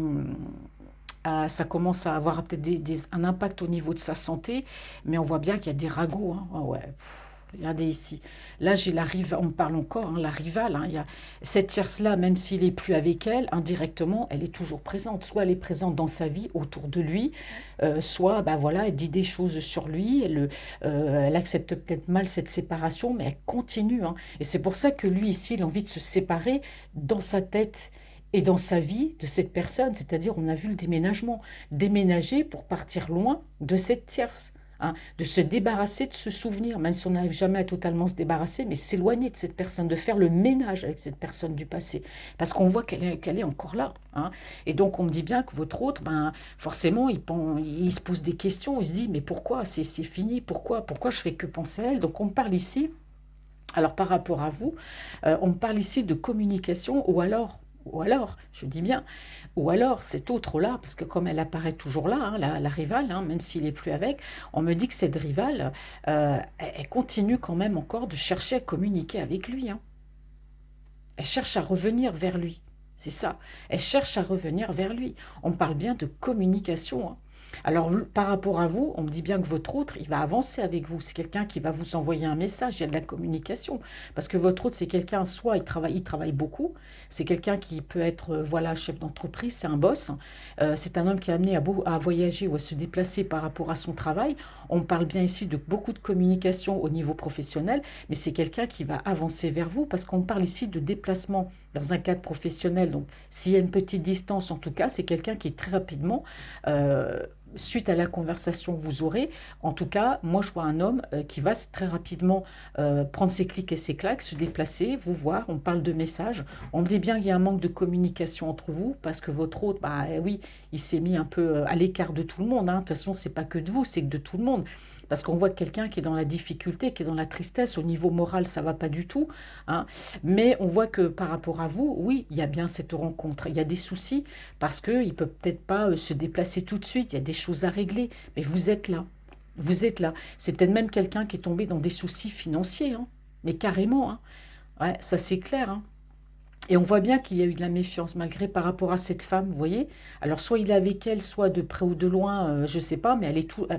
Speaker 1: ça commence à avoir peut-être un impact au niveau de sa santé, mais on voit bien qu'il y a des ragots, hein. Ah ouais, regardez ici. Là, j'ai la rivale, on me parle encore, hein, la rivale, hein. Il y a cette tierce-là, même s'il n'est plus avec elle, indirectement, elle est toujours présente. Soit elle est présente dans sa vie, autour de lui, soit, voilà, elle dit des choses sur lui, elle accepte peut-être mal cette séparation, mais elle continue, hein. Et c'est pour ça que lui, ici, il a envie de se séparer dans sa tête et dans sa vie de cette personne, c'est-à-dire on a vu le déménagement, déménager pour partir loin de cette tierce, hein, de se débarrasser de ce souvenir, même si on n'arrive jamais à totalement se débarrasser, mais s'éloigner de cette personne, de faire le ménage avec cette personne du passé, parce qu'on voit qu'elle est encore là, hein. Et donc on me dit bien que votre autre, forcément, il se pose des questions, il se dit mais pourquoi c'est fini, pourquoi je fais que penser à elle. Donc on me parle ici, alors par rapport à vous, on me parle ici de communication, ou alors, je dis bien, ou alors cet autre-là, parce que comme elle apparaît toujours là, hein, la rivale, hein, même s'il n'est plus avec, on me dit que cette rivale, elle continue quand même encore de chercher à communiquer avec lui, hein. Elle cherche à revenir vers lui, c'est ça. Elle cherche à revenir vers lui. On parle bien de communication, hein. Alors, par rapport à vous, on me dit bien que votre autre, il va avancer avec vous. C'est quelqu'un qui va vous envoyer un message, il y a de la communication. Parce que votre autre, c'est quelqu'un, soit il travaille beaucoup, c'est quelqu'un qui peut être, voilà, chef d'entreprise, c'est un boss. C'est un homme qui est amené à voyager ou à se déplacer par rapport à son travail. On parle bien ici de beaucoup de communication au niveau professionnel, mais c'est quelqu'un qui va avancer vers vous parce qu'on parle ici de déplacement dans un cadre professionnel. Donc, s'il y a une petite distance, en tout cas, c'est quelqu'un qui très rapidement suite à la conversation que vous aurez, en tout cas, moi je vois un homme qui va très rapidement prendre ses clics et ses claques, se déplacer, vous voir, on parle de messages. On me dit bien qu'il y a un manque de communication entre vous, parce que votre hôte, bah oui, il s'est mis un peu à l'écart de tout le monde, hein. De toute façon, c'est pas que de vous, c'est que de tout le monde. Parce qu'on voit quelqu'un qui est dans la difficulté, qui est dans la tristesse, au niveau moral, ça va pas du tout, hein. Mais on voit que par rapport à vous, oui, il y a bien cette rencontre. Il y a des soucis, parce qu'il ne peut peut-être pas se déplacer tout de suite, il y a des choses à régler, mais vous êtes là. Vous êtes là. C'est peut-être même quelqu'un qui est tombé dans des soucis financiers, hein, mais carrément, hein. Ouais, ça c'est clair, hein. Et on voit bien qu'il y a eu de la méfiance, malgré par rapport à cette femme, vous voyez. Alors, soit il est avec elle, soit de près ou de loin, je ne sais pas, mais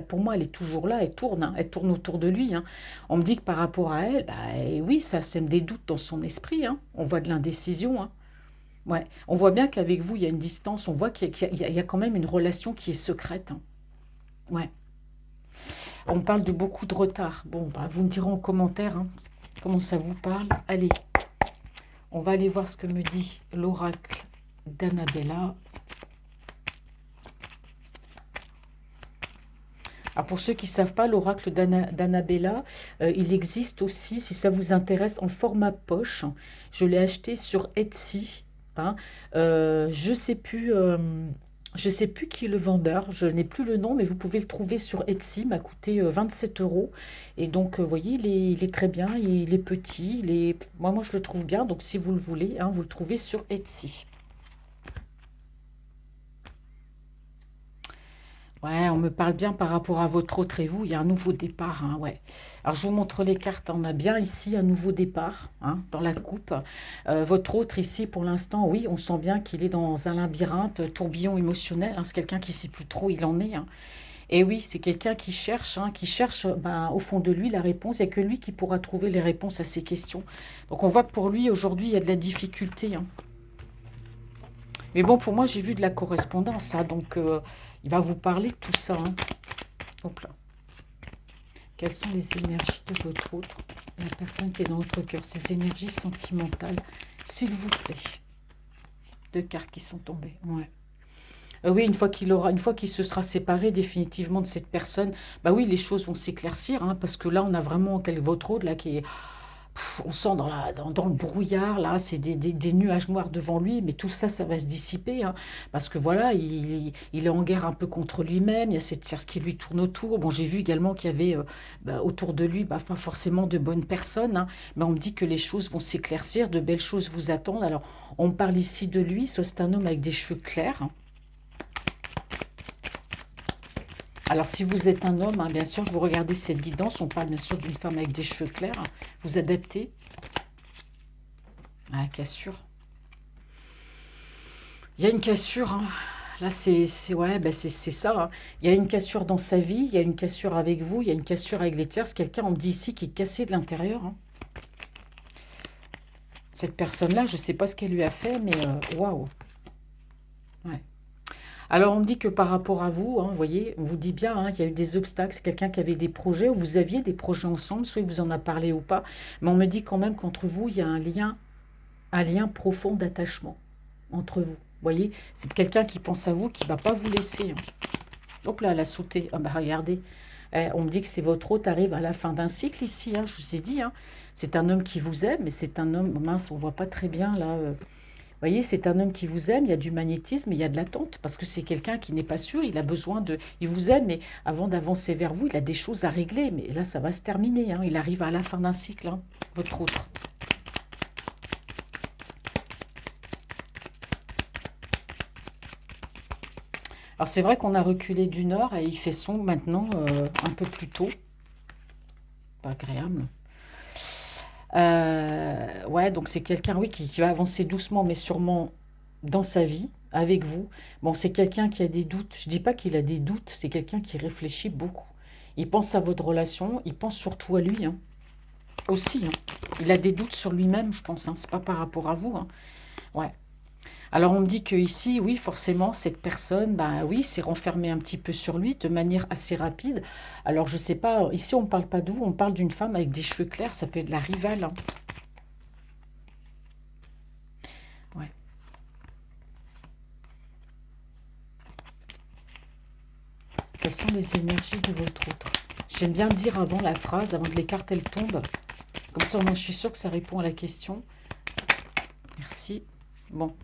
Speaker 1: pour moi, elle est toujours là, elle tourne, hein, elle tourne autour de lui, hein. On me dit que par rapport à elle, bah, oui, ça sème des doutes dans son esprit, hein. On voit de l'indécision, hein. Ouais, on voit bien qu'avec vous, il y a une distance, on voit qu'il y a quand même une relation qui est secrète, hein. Ouais, on parle de beaucoup de retard. Bon, bah, vous me direz en commentaire, hein, comment ça vous parle. Allez, on va aller voir ce que me dit l'oracle d'Annabella. Alors pour ceux qui ne savent pas, l'oracle d'Annabella, il existe aussi, si ça vous intéresse, en format poche. Je l'ai acheté sur Etsy, hein. Je ne sais plus, je sais plus qui est le vendeur, je n'ai plus le nom, mais vous pouvez le trouver sur Etsy, il m'a coûté 27 euros. Et donc, vous voyez, il est très bien, il est petit, moi je le trouve bien, donc si vous le voulez, hein, vous le trouvez sur Etsy. Ouais, on me parle bien par rapport à votre autre et vous, il y a un nouveau départ, hein, ouais. Alors je vous montre les cartes, on a bien ici un nouveau départ, hein, dans la coupe. Votre autre ici, pour l'instant, oui, on sent bien qu'il est dans un labyrinthe, tourbillon émotionnel, hein, c'est quelqu'un qui ne sait plus trop où il en est, hein. Et oui, c'est quelqu'un qui cherche ben, au fond de lui la réponse, il n'y a que lui qui pourra trouver les réponses à ces questions. Donc on voit que pour lui, aujourd'hui, il y a de la difficulté, hein. Mais bon, pour moi, j'ai vu de la correspondance, hein, donc il va vous parler de tout ça, hein. Hop là. Quelles sont les énergies de votre autre, la personne qui est dans votre cœur, ces énergies sentimentales, s'il vous plaît. Deux cartes qui sont tombées. Ouais. Oui, une fois qu'il se sera séparé définitivement de cette personne, bah oui, les choses vont s'éclaircir, hein, parce que là, on a vraiment votre autre là qui est, on sent dans le brouillard, là, c'est des nuages noirs devant lui, mais tout ça, ça va se dissiper, hein, parce que voilà, il est en guerre un peu contre lui-même, il y a cette tierce qui lui tourne autour. Bon, j'ai vu également qu'il y avait bah, autour de lui, bah, pas forcément de bonnes personnes, hein, mais on me dit que les choses vont s'éclaircir, de belles choses vous attendent. Alors, on me parle ici de lui, soit c'est un homme avec des cheveux clairs, hein. Alors, si vous êtes un homme, hein, bien sûr, vous regardez cette guidance, on parle bien sûr d'une femme avec des cheveux clairs, hein. Vous adaptez. Ah, cassure. Il y a une cassure, hein. Là, ouais, ben c'est ça, hein. Il y a une cassure dans sa vie, il y a une cassure avec vous, il y a une cassure avec les tierces. Quelqu'un, on me dit ici, qui est cassé de l'intérieur, hein. Cette personne-là, je ne sais pas ce qu'elle lui a fait, mais waouh. Ouais. Alors, on me dit que par rapport à vous, hein, vous voyez, on vous dit bien, hein, qu'il y a eu des obstacles. C'est quelqu'un qui avait des projets, ou vous aviez des projets ensemble, soit il vous en a parlé ou pas. Mais on me dit quand même qu'entre vous, il y a un lien profond d'attachement entre vous. Vous voyez, c'est quelqu'un qui pense à vous, qui ne va pas vous laisser, hein. Hop là, elle a sauté. Ah bah regardez, on me dit que c'est votre hôte arrive à la fin d'un cycle ici, hein, je vous ai dit, hein. C'est un homme qui vous aime, mais c'est un homme, mince, on ne voit pas très bien là. Vous voyez, c'est un homme qui vous aime, il y a du magnétisme, il y a de l'attente, parce que c'est quelqu'un qui n'est pas sûr, il a besoin de... Il vous aime, mais avant d'avancer vers vous, il a des choses à régler, mais là, ça va se terminer, hein. Il arrive à la fin d'un cycle, hein, votre autre. Alors c'est vrai qu'on a reculé d'une heure et il fait sombre maintenant, un peu plus tôt. Pas agréable. Ouais, donc c'est quelqu'un, oui, qui va avancer doucement, mais sûrement dans sa vie. avec vous. Bon, c'est quelqu'un qui a des doutes. Je dis pas qu'il a des doutes, c'est quelqu'un qui réfléchit beaucoup. Il pense à votre relation, il pense surtout à lui, hein, aussi. Hein. Il a des doutes sur lui-même, je pense. Hein. C'est pas par rapport à vous. Hein. Ouais. Alors on me dit que ici, oui, forcément, cette personne, bah oui, s'est renfermée un petit peu sur lui de manière assez rapide. Alors je sais pas, ici on ne parle pas de vous, on parle d'une femme avec des cheveux clairs, ça peut être la rivale. Hein. Ouais. Quelles sont les énergies de votre autre? J'aime bien dire avant la phrase, avant que les cartes elles tombent. Comme ça, moi je suis sûre que ça répond à la question. Merci. Bon.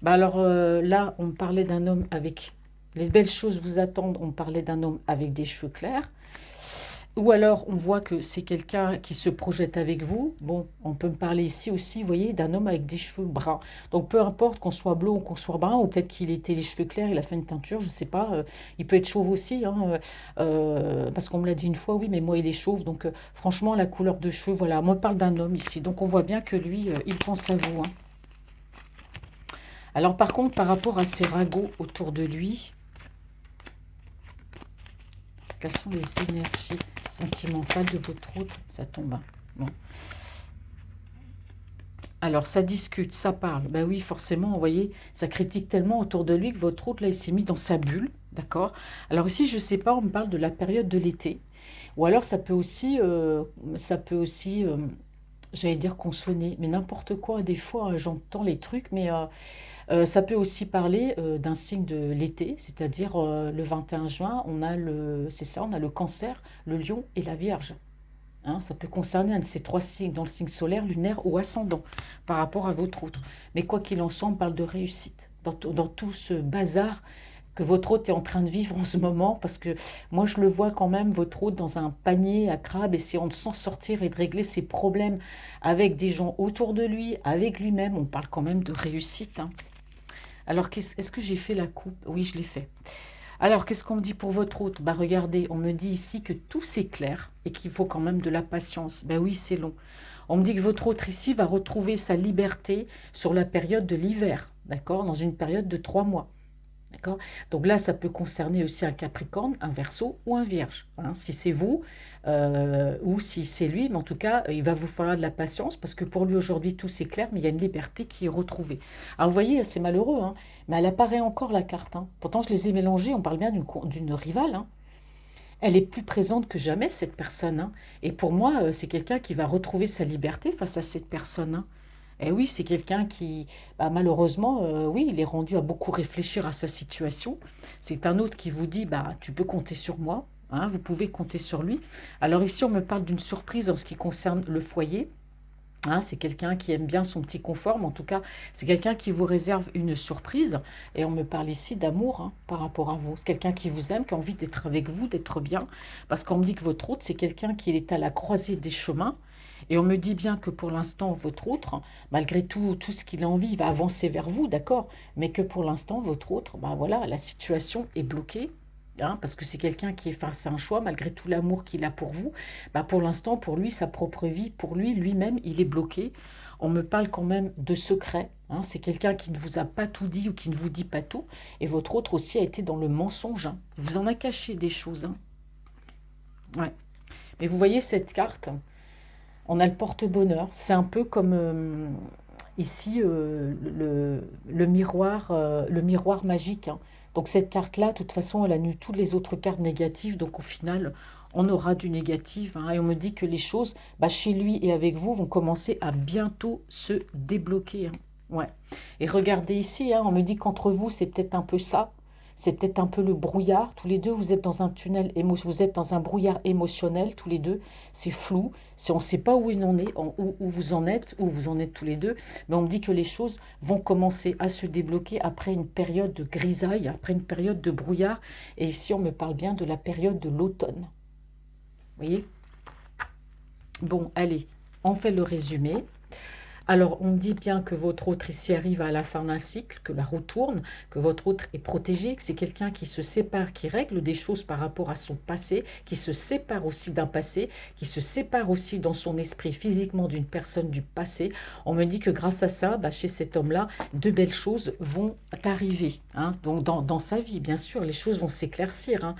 Speaker 1: Bah alors là, on me parlait d'un homme avec... Les belles choses vous attendent, on me parlait d'un homme avec des cheveux clairs. Ou alors, on voit que c'est quelqu'un qui se projette avec vous. Bon, on peut me parler ici aussi, vous voyez, d'un homme avec des cheveux bruns. Donc, peu importe qu'on soit blond ou qu'on soit brun, ou peut-être qu'il était les cheveux clairs, il a fait une teinture, je ne sais pas. Il peut être chauve aussi, hein, parce qu'on me l'a dit une fois, oui, mais moi, il est chauve. Donc, franchement, la couleur de cheveux, voilà. Moi, on parle d'un homme ici. Donc, on voit bien que lui, il pense à vous. Hein. Alors, par contre, par rapport à ces ragots autour de lui, quelles sont les énergies sentimentales de votre autre? Ça tombe. Hein. Bon. Alors, ça discute, ça parle. Ben oui, forcément, vous voyez, ça critique tellement autour de lui que votre autre, là, il s'est mis dans sa bulle. D'accord. Alors ici, je ne sais pas, on me parle de la période de l'été. Ou alors, ça peut aussi, j'allais dire consonner, mais n'importe quoi. Des fois, j'entends les trucs, mais ça peut aussi parler d'un signe de l'été, c'est-à-dire le 21 juin, c'est ça, on a le cancer, le lion et la vierge. Hein, ça peut concerner un de ces trois signes, dans le signe solaire, lunaire ou ascendant, par rapport à votre autre. Mais quoi qu'il en soit, on parle de réussite. Dans tout ce bazar que votre hôte est en train de vivre en ce moment, parce que moi je le vois quand même, votre hôte dans un panier à crabe, essayant de s'en sortir et de régler ses problèmes avec des gens autour de lui, avec lui-même, on parle quand même de réussite. Hein. Alors, est-ce que j'ai fait la coupe? Oui, je l'ai fait. Alors, qu'est-ce qu'on me dit pour votre route? Bah regardez, on me dit ici que tout s'éclaire et qu'il faut quand même de la patience. Ben oui, c'est long. On me dit que votre autre ici va retrouver sa liberté sur la période de l'hiver, d'accord? Dans une période de 3 mois. D'accord. Donc là, ça peut concerner aussi un Capricorne, un Verseau ou un Vierge. Hein, si c'est vous ou si c'est lui, mais en tout cas, il va vous falloir de la patience parce que pour lui aujourd'hui, tout s'éclaire, mais il y a une liberté qui est retrouvée. Alors vous voyez, c'est malheureux, hein, mais elle apparaît encore la carte. Hein. Pourtant, je les ai mélangées, on parle bien d'une rivale. Hein. Elle est plus présente que jamais, cette personne. Hein. Et pour moi, c'est quelqu'un qui va retrouver sa liberté face à cette personne. Hein. Et oui, c'est quelqu'un qui, bah, malheureusement, oui, il est rendu à beaucoup réfléchir à sa situation. C'est un autre qui vous dit, bah, tu peux compter sur moi, hein, vous pouvez compter sur lui. Alors ici, on me parle d'une surprise en ce qui concerne le foyer. Hein, c'est quelqu'un qui aime bien son petit confort, mais en tout cas, c'est quelqu'un qui vous réserve une surprise. Et on me parle ici d'amour hein, par rapport à vous. C'est quelqu'un qui vous aime, qui a envie d'être avec vous, d'être bien. Parce qu'on me dit que votre hôte, c'est quelqu'un qui est à la croisée des chemins. Et on me dit bien que pour l'instant, votre autre, malgré tout ce qu'il a envie, il va avancer vers vous, d'accord? Mais que pour l'instant, votre autre, ben voilà, la situation est bloquée. Hein, parce que c'est quelqu'un qui est face à un choix, malgré tout l'amour qu'il a pour vous. Bah pour l'instant, pour lui, sa propre vie, pour lui, lui-même, il est bloqué. On me parle quand même de secret. Hein, c'est quelqu'un qui ne vous a pas tout dit ou qui ne vous dit pas tout. Et votre autre aussi a été dans le mensonge. Hein. Il vous en a caché des choses. Hein. Ouais. Mais vous voyez cette carte, on a le porte-bonheur. C'est un peu comme ici le miroir magique. Hein. Donc cette carte-là, de toute façon, elle annule toutes les autres cartes négatives. Donc au final, on aura du négatif. Hein. Et on me dit que les choses, bah, chez lui et avec vous, vont commencer à bientôt se débloquer. Hein. Ouais. Et regardez ici, hein, on me dit qu'entre vous, c'est peut-être un peu ça. C'est peut-être un peu le brouillard. Tous les deux, vous êtes dans un tunnel vous êtes dans un brouillard émotionnel, tous les deux. C'est flou. Si on ne sait pas où il en est, où où vous en êtes tous les deux, mais on me dit que les choses vont commencer à se débloquer après une période de grisaille, après une période de brouillard. Et ici, on me parle bien de la période de l'automne. Vous voyez? Bon, allez, on fait le résumé. Alors, on dit bien que votre autre ici arrive à la fin d'un cycle, que la roue tourne, que votre autre est protégé, que c'est quelqu'un qui se sépare, qui règle des choses par rapport à son passé, qui se sépare aussi d'un passé, qui se sépare aussi dans son esprit physiquement d'une personne du passé. On me dit que grâce à ça, bah, chez cet homme-là, de belles choses vont arriver, hein. Donc, dans sa vie, bien sûr, les choses vont s'éclaircir, hein.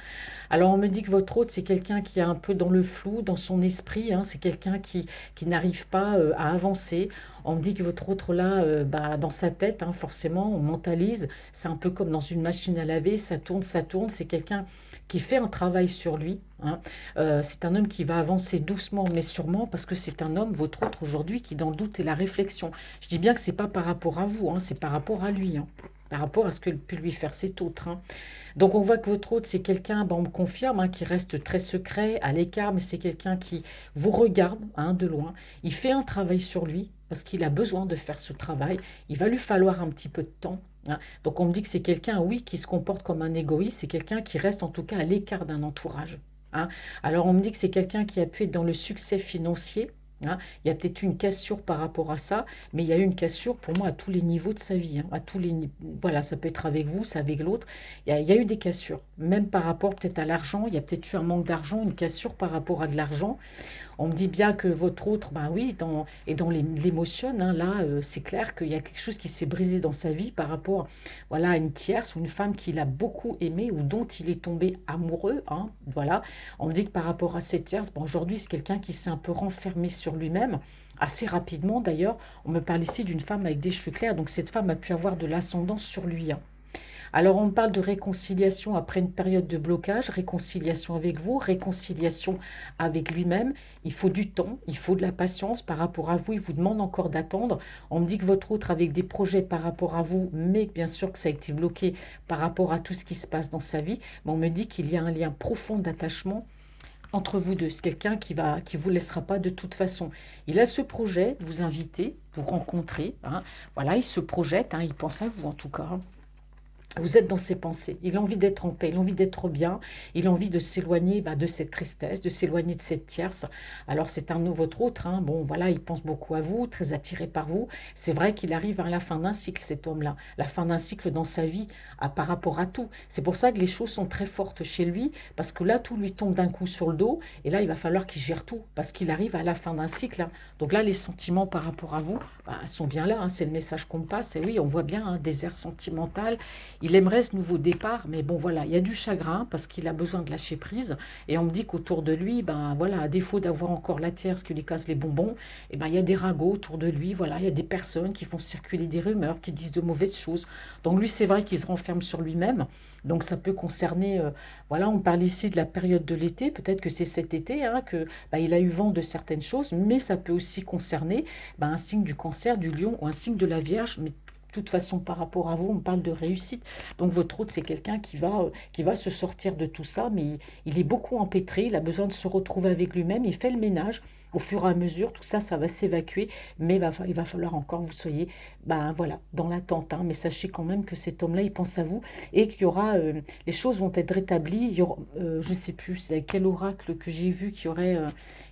Speaker 1: Alors, on me dit que votre hôte, c'est quelqu'un qui est un peu dans le flou, dans son esprit, hein. C'est quelqu'un qui n'arrive pas à avancer. On me dit que votre autre là, bah, dans sa tête, hein, forcément, on mentalise. C'est un peu comme dans une machine à laver, ça tourne, ça tourne. C'est quelqu'un qui fait un travail sur lui, hein. C'est un homme qui va avancer doucement mais sûrement parce que c'est un homme, votre autre aujourd'hui, qui est dans le doute et la réflexion. Je dis bien que c'est pas par rapport à vous, hein, c'est par rapport à lui, hein, par rapport à ce que peut lui faire cet autre, hein. Donc on voit que votre hôte, c'est quelqu'un, ben, on me confirme, hein, qui reste très secret, à l'écart, mais c'est quelqu'un qui vous regarde, hein, de loin. Il fait un travail sur lui parce qu'il a besoin de faire ce travail. Il va lui falloir un petit peu de temps, hein. Donc on me dit que c'est quelqu'un, oui, qui se comporte comme un égoïste, c'est quelqu'un qui reste en tout cas à l'écart d'un entourage, hein. Alors on me dit que c'est quelqu'un qui a pu être dans le succès financier, hein. Il y a peut-être eu une cassure par rapport à ça, mais il y a eu une cassure pour moi à tous les niveaux de sa vie, hein, à tous les, voilà, ça peut être avec vous, c'est avec l'autre. Il y a eu des cassures, même par rapport peut-être à l'argent. Il y a peut-être eu un manque d'argent, une cassure par rapport à de l'argent. On me dit bien que votre autre, ben oui, et dans l'émotion, hein, là, c'est clair qu'il y a quelque chose qui s'est brisé dans sa vie par rapport, voilà, à une tierce ou une femme qu'il a beaucoup aimée ou dont il est tombé amoureux, hein, voilà. On me dit que par rapport à cette tierce, ben aujourd'hui, c'est quelqu'un qui s'est un peu renfermé sur lui-même, assez rapidement d'ailleurs. On me parle ici d'une femme avec des cheveux clairs, donc cette femme a pu avoir de l'ascendance sur lui, hein. Alors on parle de réconciliation après une période de blocage, réconciliation avec vous, réconciliation avec lui-même. Il faut du temps, il faut de la patience par rapport à vous, il vous demande encore d'attendre. On me dit que votre autre avec des projets par rapport à vous, mais bien sûr que ça a été bloqué par rapport à tout ce qui se passe dans sa vie, mais on me dit qu'il y a un lien profond d'attachement entre vous deux. C'est quelqu'un qui vous laissera pas de toute façon. Il a ce projet de vous inviter, vous rencontrer, hein. Voilà, il se projette, hein, il pense à vous en tout cas, hein. Vous êtes dans ses pensées. Il a envie d'être en paix, il a envie d'être bien, il a envie de s'éloigner, bah, de cette tristesse, de s'éloigner de cette tierce. Alors c'est un nouveau autre, hein. Bon, voilà, il pense beaucoup à vous, très attiré par vous. C'est vrai qu'il arrive à la fin d'un cycle, cet homme-là, la fin d'un cycle dans sa vie, par rapport à tout. C'est pour ça que les choses sont très fortes chez lui, parce que là, tout lui tombe d'un coup sur le dos, et là, il va falloir qu'il gère tout, parce qu'il arrive à la fin d'un cycle, hein. Donc là, les sentiments par rapport à vous, bah, sont bien là, hein. C'est le message qu'on me passe. Et oui, on voit bien un désert sentimental. Il aimerait ce nouveau départ, mais bon voilà, il y a du chagrin parce qu'il a besoin de lâcher prise. Et on me dit qu'autour de lui, ben voilà, à défaut d'avoir encore la tierce qui lui casse les bonbons, et ben il y a des ragots autour de lui. Voilà, il y a des personnes qui font circuler des rumeurs, qui disent de mauvaises choses. Donc lui, c'est vrai qu'il se renferme sur lui-même. Donc ça peut concerner, voilà, on parle ici de la période de l'été. Peut-être que c'est cet été, hein, que ben, il a eu vent de certaines choses, mais ça peut aussi concerner, ben, un signe du cancer, du lion ou un signe de la Vierge, mais de toute façon, par rapport à vous, on parle de réussite. Donc votre hôte, c'est quelqu'un qui va se sortir de tout ça, mais il est beaucoup empêtré, il a besoin de se retrouver avec lui-même, il fait le ménage. Au fur et à mesure, tout ça, ça va s'évacuer, mais il va falloir encore que vous soyez, ben voilà, dans l'attente, hein. Mais sachez quand même que cet homme-là, il pense à vous et qu'il y aura, les choses vont être rétablies. Il y aura, je ne sais plus, c'est quel oracle que j'ai vu il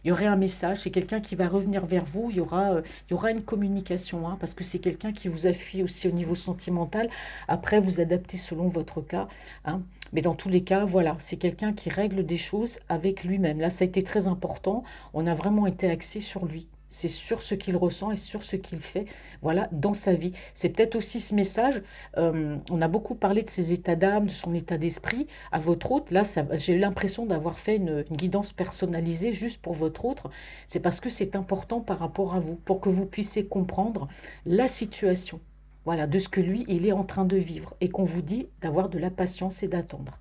Speaker 1: y aurait un message. C'est quelqu'un qui va revenir vers vous. Il y aura une communication, hein, parce que c'est quelqu'un qui vous appuie aussi au niveau sentimental. Après, vous adaptez selon votre cas, hein. Mais dans tous les cas, voilà, c'est quelqu'un qui règle des choses avec lui-même. Là, ça a été très important. On a vraiment été axé sur lui. C'est sur ce qu'il ressent et sur ce qu'il fait, voilà, dans sa vie. C'est peut-être aussi ce message. On a beaucoup parlé de ses états d'âme, de son état d'esprit. À votre autre, là, j'ai eu l'impression d'avoir fait une guidance personnalisée juste pour votre autre. C'est parce que c'est important par rapport à vous, pour que vous puissiez comprendre la situation, voilà, de ce que lui, il est en train de vivre. Et qu'on vous dit d'avoir de la patience et d'attendre.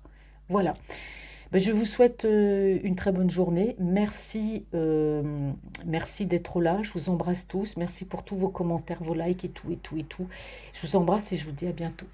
Speaker 1: Voilà. Ben, je vous souhaite une très bonne journée. Merci, merci d'être là. Je vous embrasse tous. Merci pour tous vos commentaires, vos likes et tout, et tout, et tout. Je vous embrasse et je vous dis à bientôt.